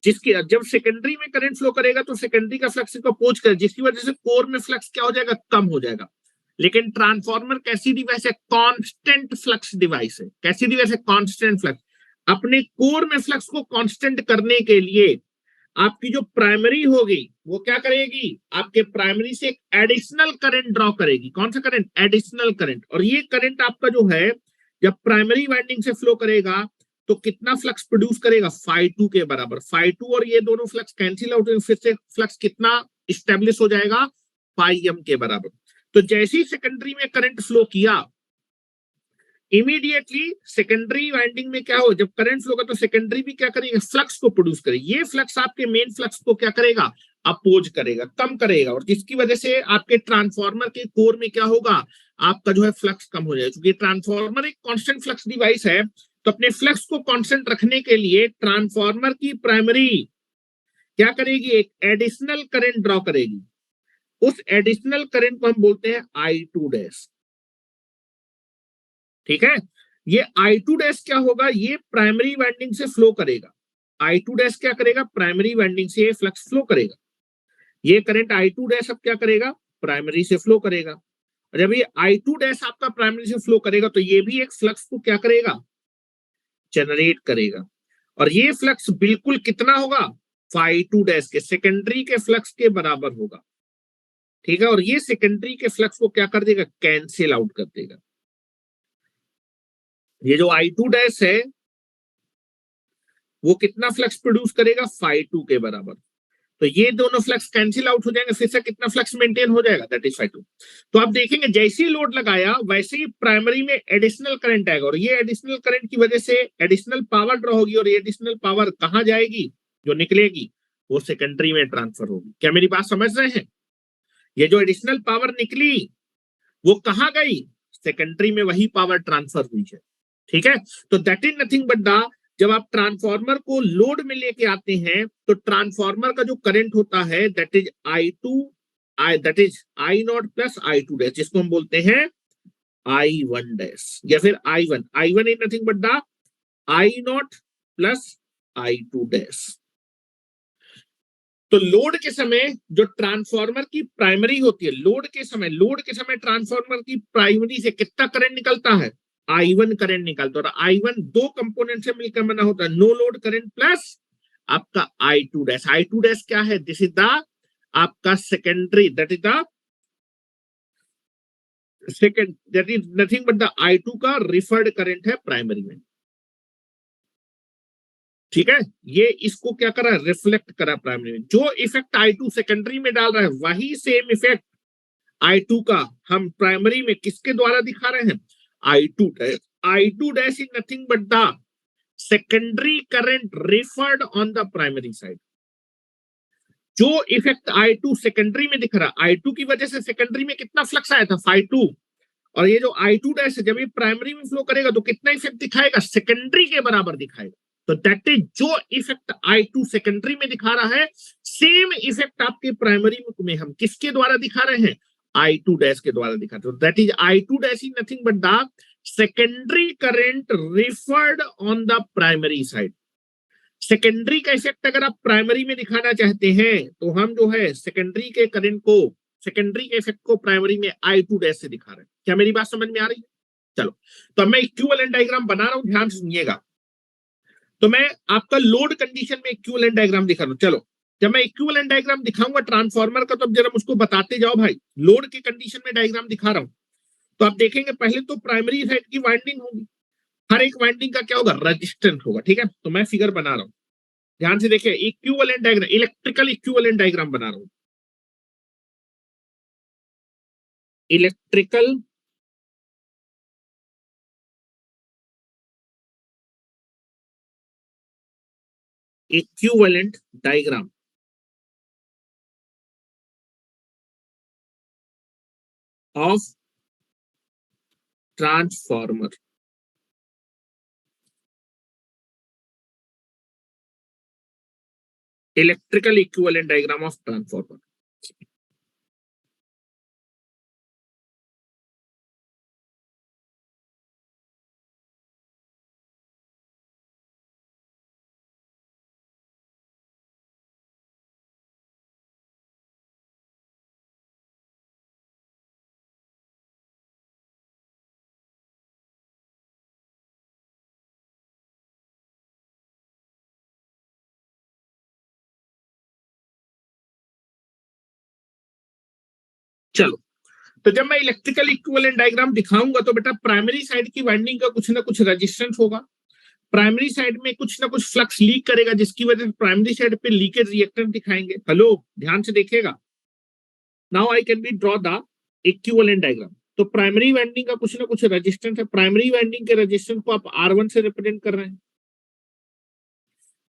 जिसकी जब सेकेंडरी में करंट फ्लो करेगा तो सेकेंडरी का फ्लक्स को अपोज कर, जिसकी वजह से कोर में फ्लक्स क्या हो जाएगा, कम हो जाएगा। लेकिन ट्रांसफॉर्मर कैसी डिवाइस है, कांस्टेंट फ्लक्स डिवाइस है। कैसी डिवाइस है, कांस्टेंट फ्लक्स। अपने कोर में फ्लक्स को कांस्टेंट करने के लिए आपकी जो प्राइमरी होगी वो क्या करेगी, आपके प्राइमरी से एक एडिशनल करंट ड्रॉ करेगी। कौन सा करंट, एडिशनल करंट। और ये करंट आपका जो है जब प्राइमरी वाइंडिंग से फ्लो करेगा तो कितना फ्लक्स प्रोड्यूस करेगा, φ2 के बराबर। φ2 और ये दोनों फ्लक्स कैंसिल आउट, फिर से फ्लक्स कितना स्टेब्लिश हो जाएगा, φm के बराबर। तो जैसे ही सेकेंडरी में करंट फ्लो किया, इमीडिएटली सेकेंडरी वाइंडिंग में क्या हो, जब करंट फ्लो होगा तो सेकेंडरी भी क्या करेगा, फ्लक्स को प्रोड्यूस करेगी। ये फ्लक्स आपके मेन फ्लक्स को क्या करेगा, अपोज करेगा, कम करेगा। और जिसकी वजह से आपके ट्रांसफॉर्मर के कोर में क्या होगा, आपका जो है फ्लक्स कम हो जाएगा। क्योंकि ट्रांसफॉर्मर एक कांस्टेंट फ्लक्स डिवाइस है, तो अपने फ्लक्स को कांस्टेंट रखने के लिए ट्रांसफॉर्मर की प्राइमरी क्या करेगी, एक एडिशनल करंट ड्रॉ करेगी। उस एडिशनल करंट को हम बोलते हैं I2 डैश। ठीक है, ये I2 डैश क्या होगा, ये प्राइमरी वाइंडिंग से फ्लो करेगा। I2 डैश क्या करेगा, प्राइमरी वाइंडिंग से फ्लक्स फ्लो करेगा। ये करंट I2 डैश अब क्या करेगा, प्राइमरी से फ्लो करेगा। और जब ये I2 डैश आपका प्राइमरी से फ्लो करेगा तो ये भी एक फ्लक्स को क्या करेगा, जनरेट करेगा। और ये फ्लक्स बिल्कुल कितना होगा, φ2 डैश के सेकेंडरी के फ्लक्स के बराबर होगा। ठीक है, और ये सेकेंडरी के फ्लक्स को क्या कर देगा, कैंसिल आउट कर देगा। ये जो I2 डैश है वो कितना फ्लक्स प्रोड्यूस करेगा, φ2 के बराबर। तो ये दोनों फ्लक्स कैंसिल आउट हो जाएंगे, फिर से कितना फ्लक्स मेंटेन हो जाएगा, दैट इज φ2। तो आप देखेंगे जैसे ही लोड लगाया वैसे ही प्राइमरी में एडिशनल करंट आएगा, और ये एडिशनल करंट की वजह से एडिशनल पावर ड्रॉ होगी, और ये एडिशनल पावर कहां जाएगी, जो निकलेगी वो सेकेंडरी में ट्रांसफर होगी। क्या मेरी बात समझ रहे हैं, ये जो एडिशनल पावर निकली वो कहां गई, सेकेंडरी में वही पावर ट्रांसफर हुई है। ठीक है, तो that is nothing but the, जब आप ट्रांसफॉर्मर को लोड में लेके आते हैं तो ट्रांसफॉर्मर का जो करंट होता है that is I0 plus I2 dash, जिसको हम बोलते हैं I1 डैश या फिर I1 is nothing but the I0 plus I2 dash. तो लोड के समय जो ट्रांसफॉर्मर की प्राइमरी होती है, लोड के समय ट्रांसफॉर्मर की प्राइमरी से कितना करंट निकलता है, I1 करंट निकलता है। और I1 दो कंपोनेंट से मिलकर बना होता है, नो लोड करंट प्लस आपका I2 डैश। I2 डैश क्या है, दिस इज द आपका secondary, that is the second, that is nothing but the I2 का रिफर्ड करंट है प्राइमरी में। ठीक है, ये इसको क्या करा, रिफ्लेक्ट करा प्राइमरी में। जो इफेक्ट I2 सेकेंडरी में डाल रहा है वही सेम इफेक्ट I2 का हम प्राइमरी में किसके द्वारा दिखा रहे हैं, I2 dash. I2 dash is nothing but the secondary current referred on the primary side. जो इफेक्ट I2 सेकेंडरी में दिख रहा है, I2 की वजह से सेकेंडरी में कितना फ्लक्स आया था, φ2। और ये जो I2 डैश है जब ये प्राइमरी में फ्लो करेगा तो कितना इफेक्ट दिखाएगा, सेकेंडरी के बराबर दिखाएगा। तो दैट इज जो इफेक्ट I2 सेकेंडरी में दिखा रहा है, सेम इफेक्ट आपके प्राइमरी में हम किसके द्वारा दिखा रहे हैं, I2 डैश के द्वारा दिखा रहे हैं। That is I2 dash is nothing but the secondary current referred on the primary side. Secondary का इफेक्ट अगर आप प्राइमरी में दिखाना चाहते हैं तो हम जो है सेकेंडरी के करंट को, सेकेंडरी के इफेक्ट को प्राइमरी में I2 डैश से दिखा रहे हैं। क्या मेरी बात समझ में आ रही है, चलो। तो मैं इक्विवेलेंट डायग्राम बना रहा हूं, ध्यान से सुनिएगा। तो मैं आपका लोड कंडीशन में इक्विवेलेंट डायग्राम दिखा रहा हूं। चलो, जब मैं इक्विवेलेंट डायग्राम दिखाऊंगा ट्रांसफार्मर का तो अब जरा मुझको बताते जाओ भाई। लोड के कंडीशन में डायग्राम दिखा रहा हूं तो आप देखेंगे पहले तो प्राइमरी साइड की वाइंडिंग होगी, हर एक वाइंडिंग का क्या होगा, रेजिस्टेंस होगा। ठीक है, तो मैं फिगर बना रहा हूं, ध्यान से देखिए। Equivalent diagram, electrical equivalent diagram बना रहा हूं। Electrical equivalent diagram. Of transformer. Electrical equivalent diagram of transformer. चलो, तो जब मैं इलेक्ट्रिकल इक्विवेलेंट डायग्राम दिखाऊंगा तो बेटा प्राइमरी साइड की वाइंडिंग का कुछ ना कुछ रेजिस्टेंस होगा, प्राइमरी साइड में कुछ ना कुछ फ्लक्स लीक करेगा जिसकी वजह से प्राइमरी साइड पे लीकेज रिएक्टेंट दिखाएंगे। हेलो, ध्यान से देखिएगा। Now I can be draw the equivalent diagram. तो प्राइमरी वाइंडिंग का कुछ ना कुछ रेजिस्टेंस है, प्राइमरी वाइंडिंग के रेजिस्टेंस को आप R1 से रिप्रेजेंट कर रहे हैं।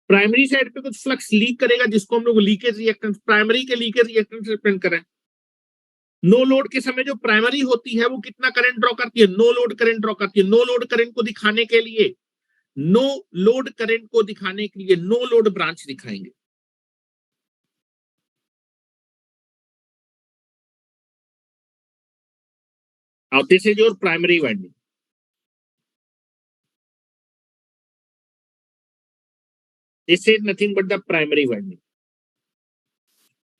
प्राइमरी साइड पे कुछ फ्लक्स लीक करेगा जिसको हम लोग लीकेज रिएक्टेंस, प्राइमरी के लीकेज रिएक्टेंस रिप्रेजेंट कर रहे हैं। नो लोड के समय जो प्राइमरी होती है वो कितना करंट ड्रॉ करती है? नो लोड करंट ड्रॉ करती है। नो लोड करंट को दिखाने के लिए, नो लोड करंट को दिखाने के लिए नो लोड ब्रांच दिखाएंगे। और this is your primary winding. This is nothing but the primary winding.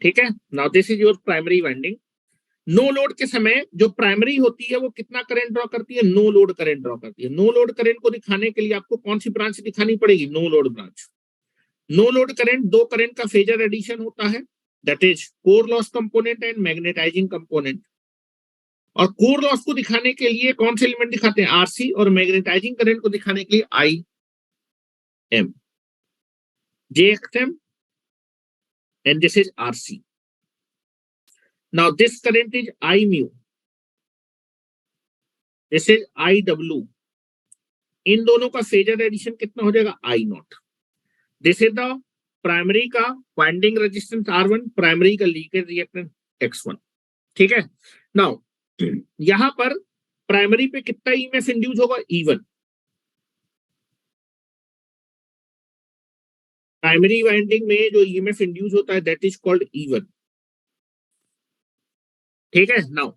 ठीक है, now this is your primary winding. No load के समय जो प्राइमरी होती है वो कितना करंट ड्रॉ करती है? नो लोड करंट ड्रॉ करती है। नो लोड करंट को दिखाने के लिए आपको कौन सी ब्रांच दिखानी पड़ेगी? No load branch. No load current, दो करंट का फेजर एडिशन होता है, that is core loss component and magnetizing component. और कोर लॉस को दिखाने के लिए कौन से एलिमेंट दिखाते हैं? आरसी। और मैग्नेटाइजिंग करंट को दिखाने के लिए I am, JXM, and this is RC. Now this current is I mu. This is IW. इन दोनों का फेजर एडिशन कितना हो जाएगा? I not. This is the primary का वाइंडिंग रेजिस्टेंस R1, प्राइमरी का लीकेज रिएक्टेंस X1। ठीक है, नाउ यहां पर प्राइमरी पे कितना ईएमएफ इंड्यूस होगा? E1। प्राइमरी वाइंडिंग में जो ईएमएफ इंड्यूस होता है दैट इज कॉल्ड E1। ठीक है, now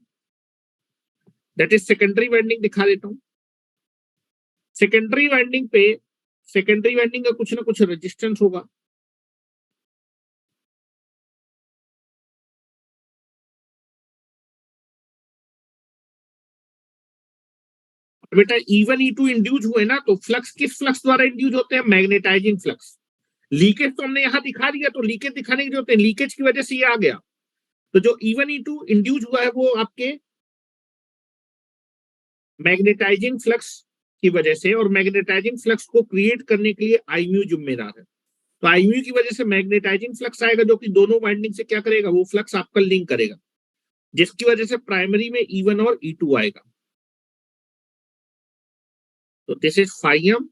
that is secondary winding दिखा देता हूं। सेकेंडरी वाइंडिंग पे, सेकेंडरी वाइंडिंग का कुछ ना कुछ रेजिस्टेंस होगा। बेटा E1 E2 इंड्यूस हुए ना, तो फ्लक्स किस फ्लक्स द्वारा इंड्यूस होते हैं? Magnetising flux. लीकेज तो हमने यहां दिखा दिया, तो लीकेज दिखाने की जरूरत है, लीकेज की वजह से ये आ गया। तो जो E1 E2 इंड्यूस हुआ है वो आपके मैग्नेटाइजिंग फ्लक्स की वजह से, और मैग्नेटाइजिंग फ्लक्स को क्रिएट करने के लिए आईम्यू जिम्मेदार है। तो आईम्यू की वजह से मैग्नेटाइजिंग फ्लक्स आएगा जो कि दोनों वाइंडिंग से क्या करेगा? वो फ्लक्स आपका लिंक करेगा, जिसकी वजह से प्राइमरी में E1 और E2 आएगा। तो दिस इज फाइम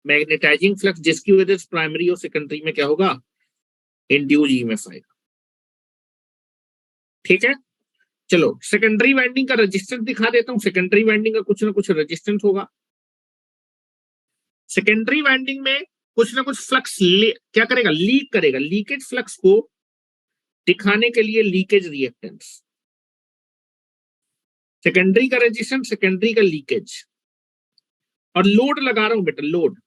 मैग्नेटाइजिंग फ्लक्स, जिसकी वजह से प्राइमरी और सेकेंडरी में क्या होगा? इंड्यूस ईएमएफ आएगा। ठीक है, चलो सेकेंडरी वाइंडिंग का रेजिस्टेंस दिखा देता हूं। सेकेंडरी वाइंडिंग का कुछ ना कुछ रेजिस्टेंस होगा। सेकेंडरी वाइंडिंग में कुछ ना कुछ फ्लक्स क्या करेगा? लीक करेगा। लीकेज फ्लक्स को दिखाने के लिए लीकेज रिएक्टेंस। सेकेंडरी का रेजिस्टेंस, सेकेंडरी का लीकेज, और लोड लगा रहा हूं बेटा, load.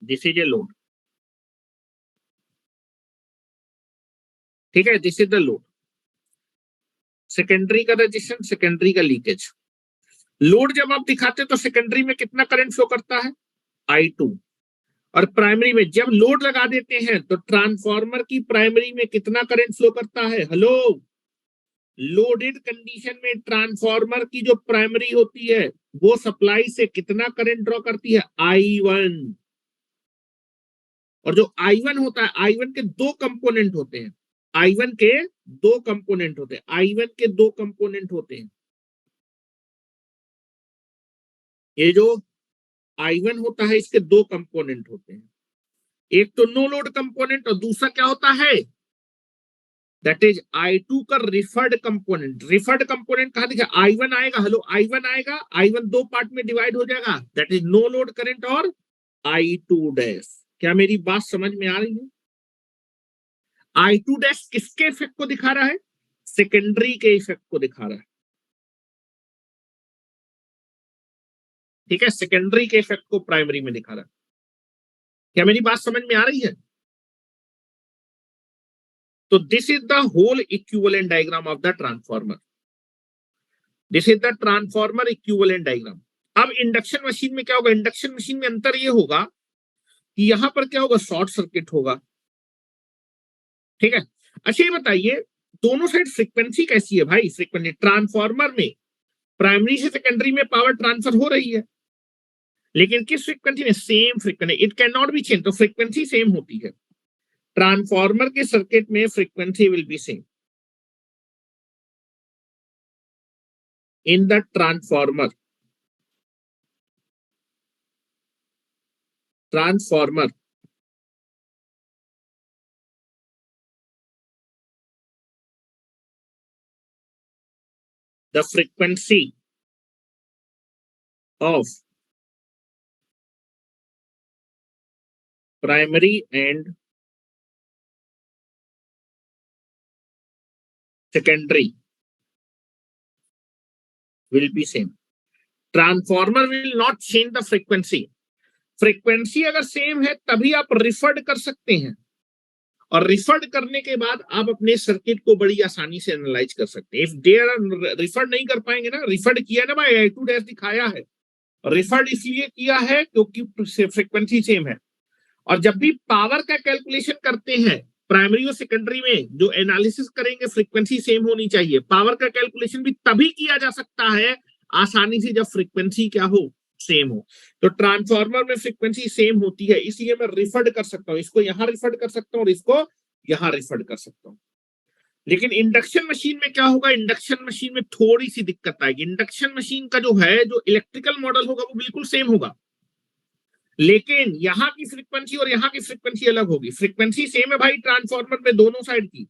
This is a load. ठीक है, this is the load. Secondary का रेजिस्टेंस, सेकेंडरी का लीकेज। लोड जब आप दिखाते हैं तो सेकेंडरी में कितना करंट फ्लो करता है? I2। और प्राइमरी में जब लोड लगा देते हैं तो ट्रांसफार्मर की प्राइमरी में कितना करंट फ्लो करता है? हेलो, लोडेड कंडीशन में ट्रांसफार्मर की जो प्राइमरी होती है वो सप्लाई से कितना करंट ड्रॉ करती है? I1। और जो I1 होता है, I1 के दो कंपोनेंट होते हैं। I1 के दो कंपोनेंट होते हैं। I1 के दो कंपोनेंट होते हैं। ये जो I1 होता है इसके दो कंपोनेंट होते हैं। एक तो नो लोड कंपोनेंट और दूसरा क्या होता है, दैट इज I2 का रिफर्ड कंपोनेंट। रिफर्ड कंपोनेंट कहां दिखा, I1 आएगा, हेलो I1 आएगा, I1 दो पार्ट में डिवाइड हो जाएगा, that is no load current और I2 डैश। क्या मेरी बात समझ में आ रही है? I2 डैश किसके इफेक्ट को दिखा रहा है, सेकेंडरी के इफेक्ट को दिखा रहा है, ठीक है, सेकेंडरी के इफेक्ट को प्राइमरी में दिखा रहा है। क्या मेरी बात समझ में आ रही है? तो this is the whole equivalent diagram of the transformer. This is the transformer equivalent diagram. अब इंडक्शन मशीन में क्या होगा, इंडक्शन मशीन में अंतर ये होगा कि यहां पर क्या होगा, शॉर्ट सर्किट होगा, ठीक है। अच्छा ये बताइए, दोनों साइड फ्रीक्वेंसी कैसी है भाई, फ्रीक्वेंसी ट्रांसफॉर्मर में प्राइमरी से सेकेंडरी में पावर ट्रांसफर हो रही है, लेकिन किस फ्रीक्वेंसी में, same frequency, it can not be change, तो फ्रीक्वेंसी सेम होती है। ट्रांसफॉर्मर के सर्किट में frequency will be same in the transformer. Transformer the frequency of primary and secondary will be same. Transformer will not change the frequency. Frequency अगर सेम है तभी आप रिफर्ड कर सकते हैं, और रिफर्ड करने के बाद आप अपने सर्किट को बड़ी आसानी से एनालाइज कर सकते हैं। इफ दे आर रिफर्ड नहीं कर पाएंगे ना, रिफर्ड किया ना भाई, I2 डैश दिखाया है, रिफर्ड इसलिए किया है क्योंकि फ्रीक्वेंसी सेम है। और जब भी पावर का कैलकुलेशन करते हैं प्राइमरी और सेकेंडरी में, जो एनालिसिस करेंगे फ्रीक्वेंसी सेम होनी चाहिए। पावर का कैलकुलेशन भी तभी किया जा सकता है आसानी से जब फ्रीक्वेंसी क्या हो, सेम हो। तो ट्रांसफॉर्मर में फ्रीक्वेंसी सेम होती है, इसलिए मैं रिफर्ड कर सकता हूं, इसको यहां रिफर्ड कर सकता हूं और इसको यहां रिफर्ड कर सकता हूं। लेकिन इंडक्शन मशीन में क्या होगा, इंडक्शन मशीन में थोड़ी सी दिक्कत आएगी। इंडक्शन मशीन का जो है, जो इलेक्ट्रिकल मॉडल होगा वो बिल्कुल सेम होगा, लेकिन यहां की फ्रीक्वेंसी और यहां की फ्रीक्वेंसी अलग होगी। फ्रीक्वेंसी सेम है भाई ट्रांसफॉर्मर में दोनों साइड की,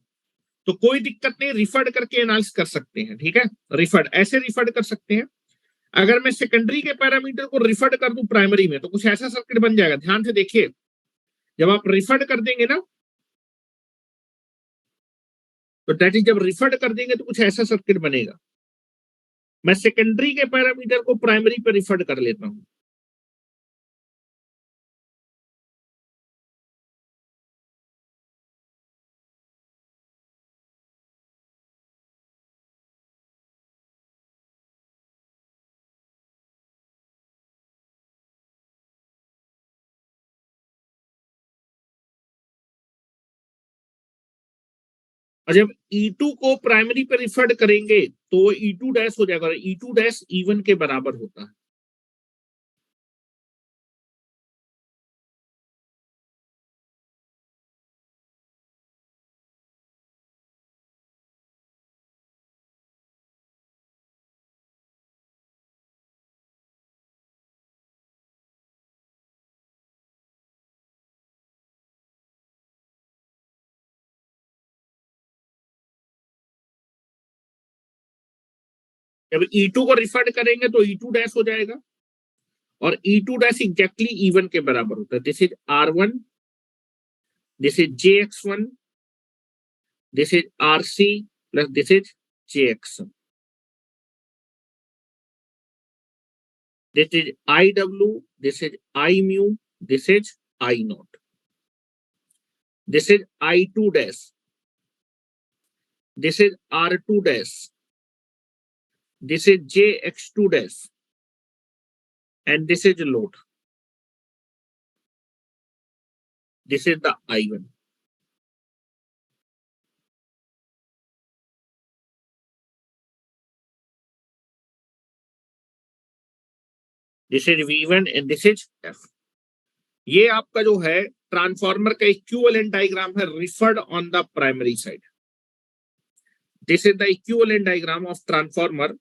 तो कोई दिक्कत नहीं, रिफर्ड करके एनालिसिस कर सकते हैं, ठीक है। रिफर्ड ऐसे रिफर्ड कर सकते हैं। अगर मैं सेकेंडरी के पैरामीटर को रिफर्ड कर दूं प्राइमरी में, तो कुछ ऐसा सर्किट बन जाएगा, ध्यान से देखिए। जब आप रिफर्ड कर देंगे ना, तो डेट इज, जब रिफर्ड कर देंगे तो कुछ ऐसा सर्किट बनेगा। मैं सेकेंडरी के पैरामीटर को प्राइमरी पे रिफर्ड कर लेता हूं, और जब E2 को प्राइमरी पे रिफर्ड करेंगे तो E2 डैश हो जाएगा, और E2 डैश E1 के बराबर होता है। जब E2 को रिफर्ड करेंगे तो E2 डैश हो जाएगा, और E2 डैश एग्जैक्टली E1 के बराबर होता है। This is R1, this is JX1, this is RC plus this is JX। This is IW, this is I mu, this is I naught, this is I2 dash, this is R2 dash, this is JX2 dash, and this is load. This is the I1. This is V1 and this is F. ये आपका जो है ट्रांसफॉर्मर का इक्विवेलेंट डायग्राम है, referred on the primary side. This is the equivalent diagram of transformer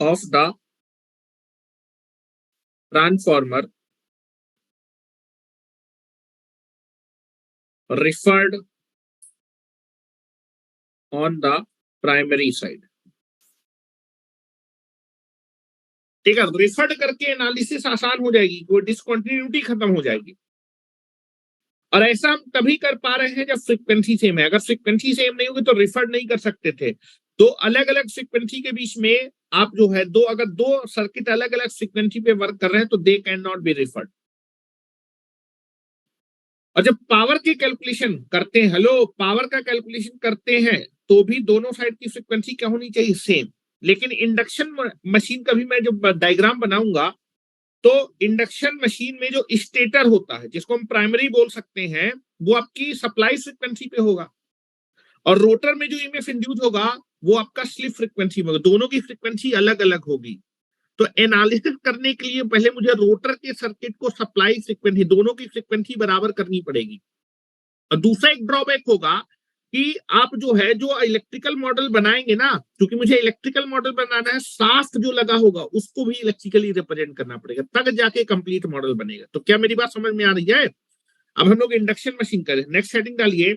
of the transformer referred on the primary side। ठीक है, रिफर्ड करके एनालिसिस आसान हो जाएगी, कोई डिसकंटिन्यूटी खत्म हो जाएगी। और ऐसा हम तभी कर पा रहे हैं जब फ्रीक्वेंसी सेम है। अगर फ्रीक्वेंसी सेम नहीं होगी तो रिफर्ड नहीं कर सकते थे। तो अलग अलग फ्रीक्वेंसी के बीच में आप जो है अगर दो सर्किट अलग अलग फ्रीक्वेंसी पे वर्क कर रहे हैं तो they can not be referred. और जब पावर की कैलकुलेशन करते हैं, हेलो, पावर का कैलकुलेशन करते हैं तो भी दोनों साइड की फ्रीक्वेंसी क्या होनी चाहिए? सेम। लेकिन इंडक्शन मशीन का भी मैं जब डायग्राम बनाऊंगा तो इंडक्शन मशीन में जो स्टेटर होता है, जिसको हम प्राइमरी बोल सकते हैं, वो आपकी सप्लाई फ्रीक्वेंसी पे होगा। और रोटर में जो ईएमएफ इंड्यूस होगा वो आपका स्लिप फ्रीक्वेंसी में होगा। दोनों की फ्रीक्वेंसी अलग अलग होगी। तो एनालिसिस करने के लिए पहले मुझे रोटर के सर्किट को सप्लाई फ्रीक्वेंसी, दोनों की फ्रीक्वेंसी बराबर करनी पड़ेगी। और दूसरा एक ड्रॉबैक होगा कि आप जो इलेक्ट्रिकल मॉडल बनाएंगे ना, क्योंकि मुझे इलेक्ट्रिकल मॉडल बनाना है, शाफ्ट जो लगा होगा उसको भी इलेक्ट्रिकली रिप्रेजेंट करना पड़ेगा, तब जाके कंप्लीट मॉडल बनेगा। तो क्या मेरी बात समझ में आ रही है? अब हम लोग इंडक्शन मशीन करें। नेक्स्ट हेडिंग डालिए,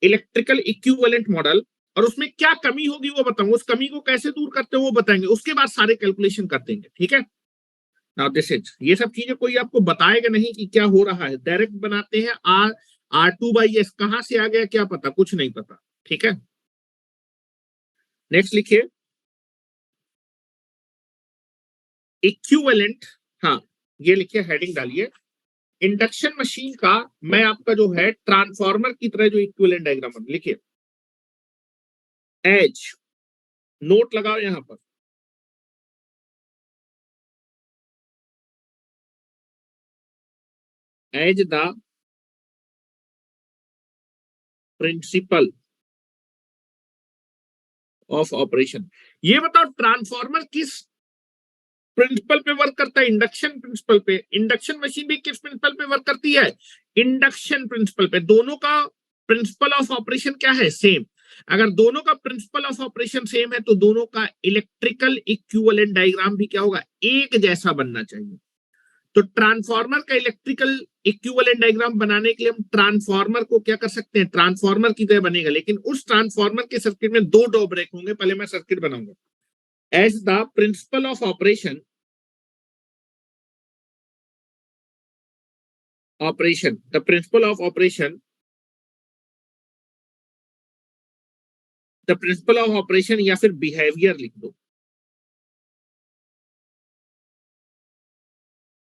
इलेक्ट्रिकल इक्विवेलेंट मॉडल। और उसमें क्या कमी होगी वो बताऊंगा, उस कमी को कैसे दूर करते हो वो बताएंगे, उसके बाद सारे कैलकुलेशन कर देंगे। ठीक है? नाउ दिस इज, ये सब चीजें कोई आपको बताएगा नहीं कि क्या हो रहा है, डायरेक्ट बनाते हैं। R2/S कहां से आ गया क्या पता, कुछ नहीं पता। ठीक है, नेक्स्ट लिखिए, इक्विवेलेंट। हाँ, ये लिखिए, हेडिंग डालिए, इंडक्शन मशीन का मैं आपका जो है ट्रांसफार्मर की तरह जो इक्विवेलेंट डायग्राम लिखिए। एज, नोट लगाओ यहां पर, as the principle of operation. ये बताओ ट्रांसफार्मर किस प्रिंसिपल पे वर्क करता है? इंडक्शन प्रिंसिपल पे। इंडक्शन मशीन भी किस प्रिंसिपल पे वर्क करती है? इंडक्शन प्रिंसिपल पे। दोनों का प्रिंसिपल ऑफ ऑपरेशन क्या है? सेम। अगर दोनों का प्रिंसिपल ऑफ ऑपरेशन सेम है तो दोनों का इलेक्ट्रिकल इक्विवेलेंट डायग्राम भी क्या होगा? एक जैसा बनना चाहिए। तो ट्रांसफार्मर का इलेक्ट्रिकल इक्विवेलेंट डायग्राम बनाने के लिए हम ट्रांसफार्मर को क्या कर सकते हैं? ट्रांसफार्मर की तरह बनेगा, लेकिन उस ट्रांसफार्मर के सर्किट में दो ड्रॉ ब्रेक होंगे। पहले मैं सर्किट बनाऊंगा। As the principle of operation, the principle of operation, the principle of operation या फिर बिहेवियर लिख दो।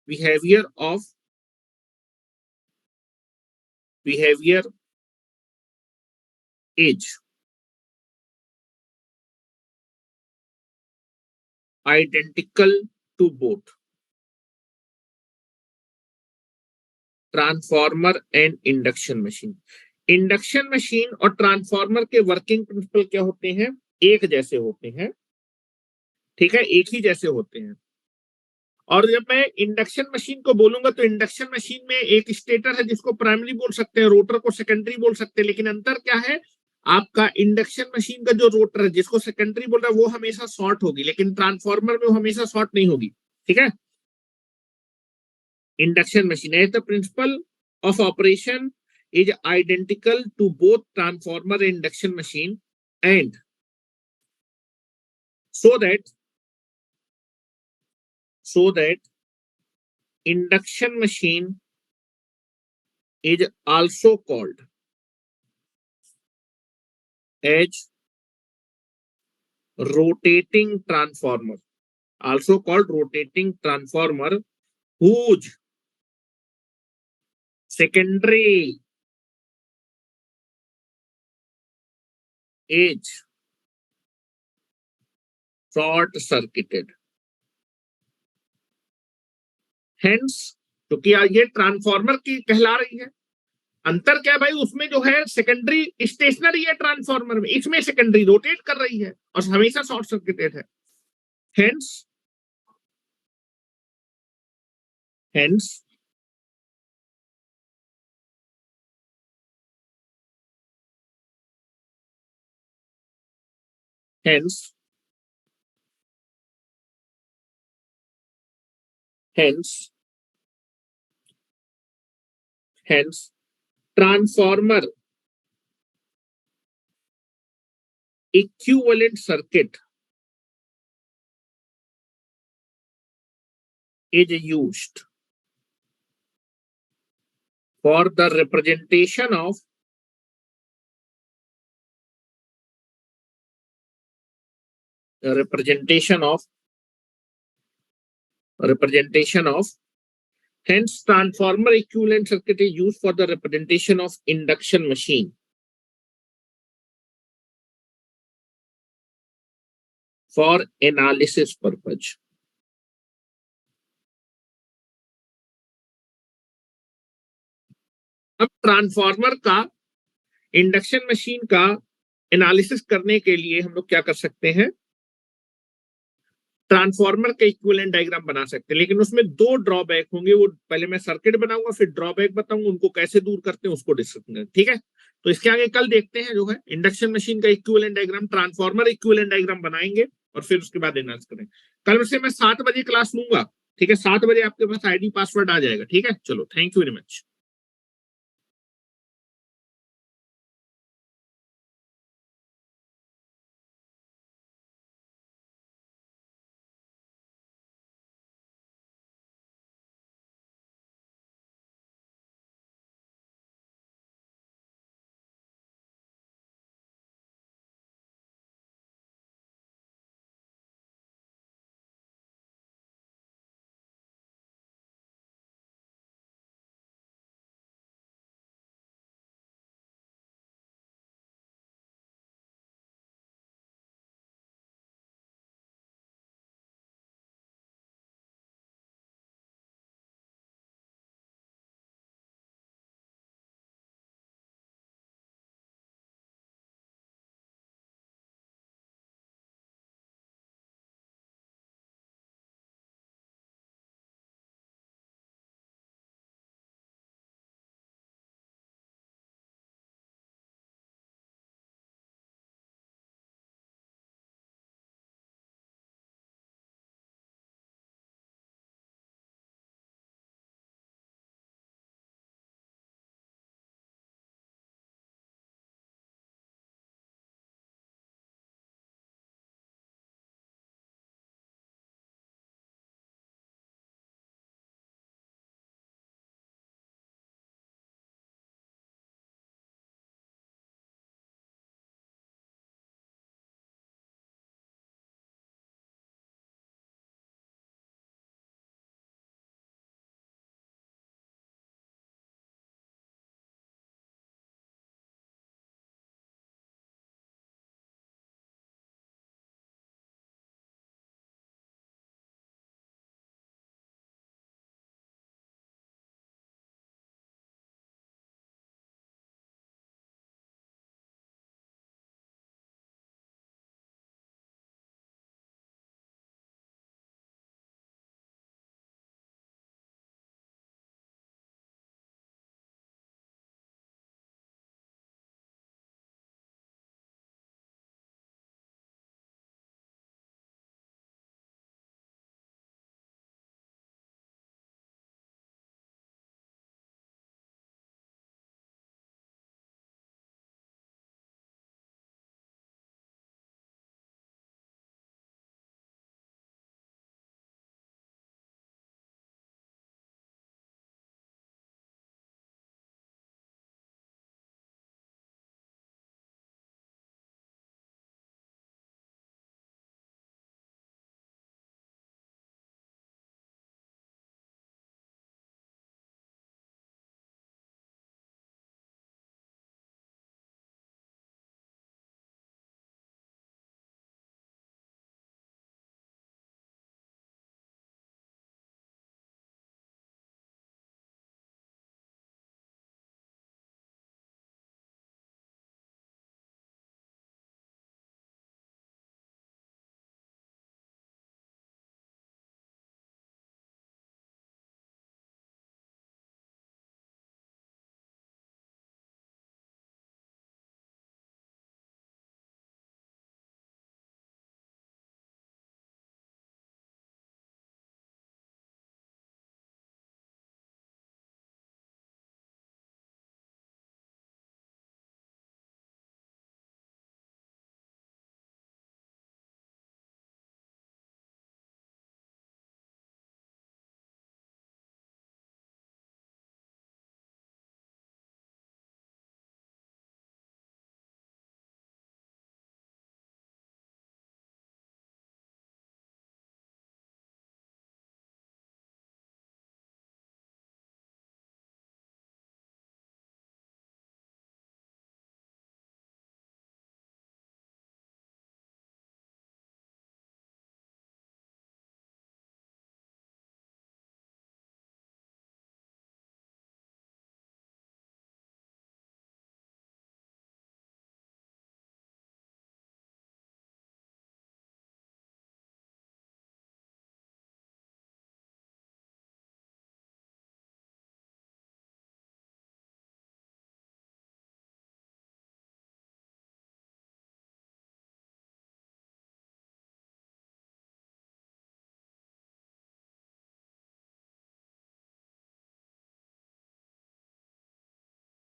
Behaviour of, behaviour as identical to both transformer and induction machine. Induction machine और ट्रांसफार्मर के वर्किंग प्रिंसिपल क्या होते हैं? एक जैसे होते हैं। ठीक है, एक ही जैसे होते हैं। और जब मैं इंडक्शन मशीन को बोलूंगा तो इंडक्शन मशीन में एक स्टेटर है जिसको प्राइमरी बोल सकते हैं, रोटर को सेकेंडरी बोल सकते हैं। लेकिन अंतर क्या है? आपका इंडक्शन मशीन का जो रोटर है जिसको सेकेंडरी बोल रहा है वो हमेशा शॉर्ट होगी, लेकिन ट्रांसफार्मर में वो हमेशा शॉर्ट नहीं होगी। ठीक है, इंडक्शन मशीन है, the principle of operation is identical to both transformer and induction machine, and so that induction machine is also called as rotating transformer, also called rotating transformer, whose secondary is short circuited। Hence, क्योंकि ये ट्रांसफार्मर की कहला रही है। अंतर क्या है भाई? उसमें जो है सेकेंडरी स्टेशनरी है, ट्रांसफार्मर में इसमें सेकेंडरी रोटेट कर रही है और हमेशा शॉर्ट सर्किटेड है। Hence, hence hence hence transformer equivalent circuit is used for the representation of hence transformer equivalent circuit is used for the representation of induction machine for analysis purpose. अब ट्रांसफार्मर का इंडक्शन मशीन का एनालिसिस करने के लिए हम लोग क्या कर सकते हैं, ट्रांसफार्मर का इक्विवेलेंट डायग्राम बना सकते हैं, लेकिन उसमें दो ड्रॉबैक होंगे। वो पहले मैं सर्किट बनाऊंगा, फिर ड्रॉबैक बताऊंगा, उनको कैसे दूर करते हैं उसको डिस्कस करेंगे। ठीक है, तो इसके आगे कल देखते हैं जो है इंडक्शन मशीन का equivalent diagram, transformer equivalent diagram बनाएंगे और फिर उसके बाद एनालिसिस करेंगे। कल से मैं 7 बजे क्लास लूंगा। ठीक है, 7 बजे आपके पास आईडी पासवर्ड आ जाएगा। ठीक है, चलो, थैंक यू वेरी मच।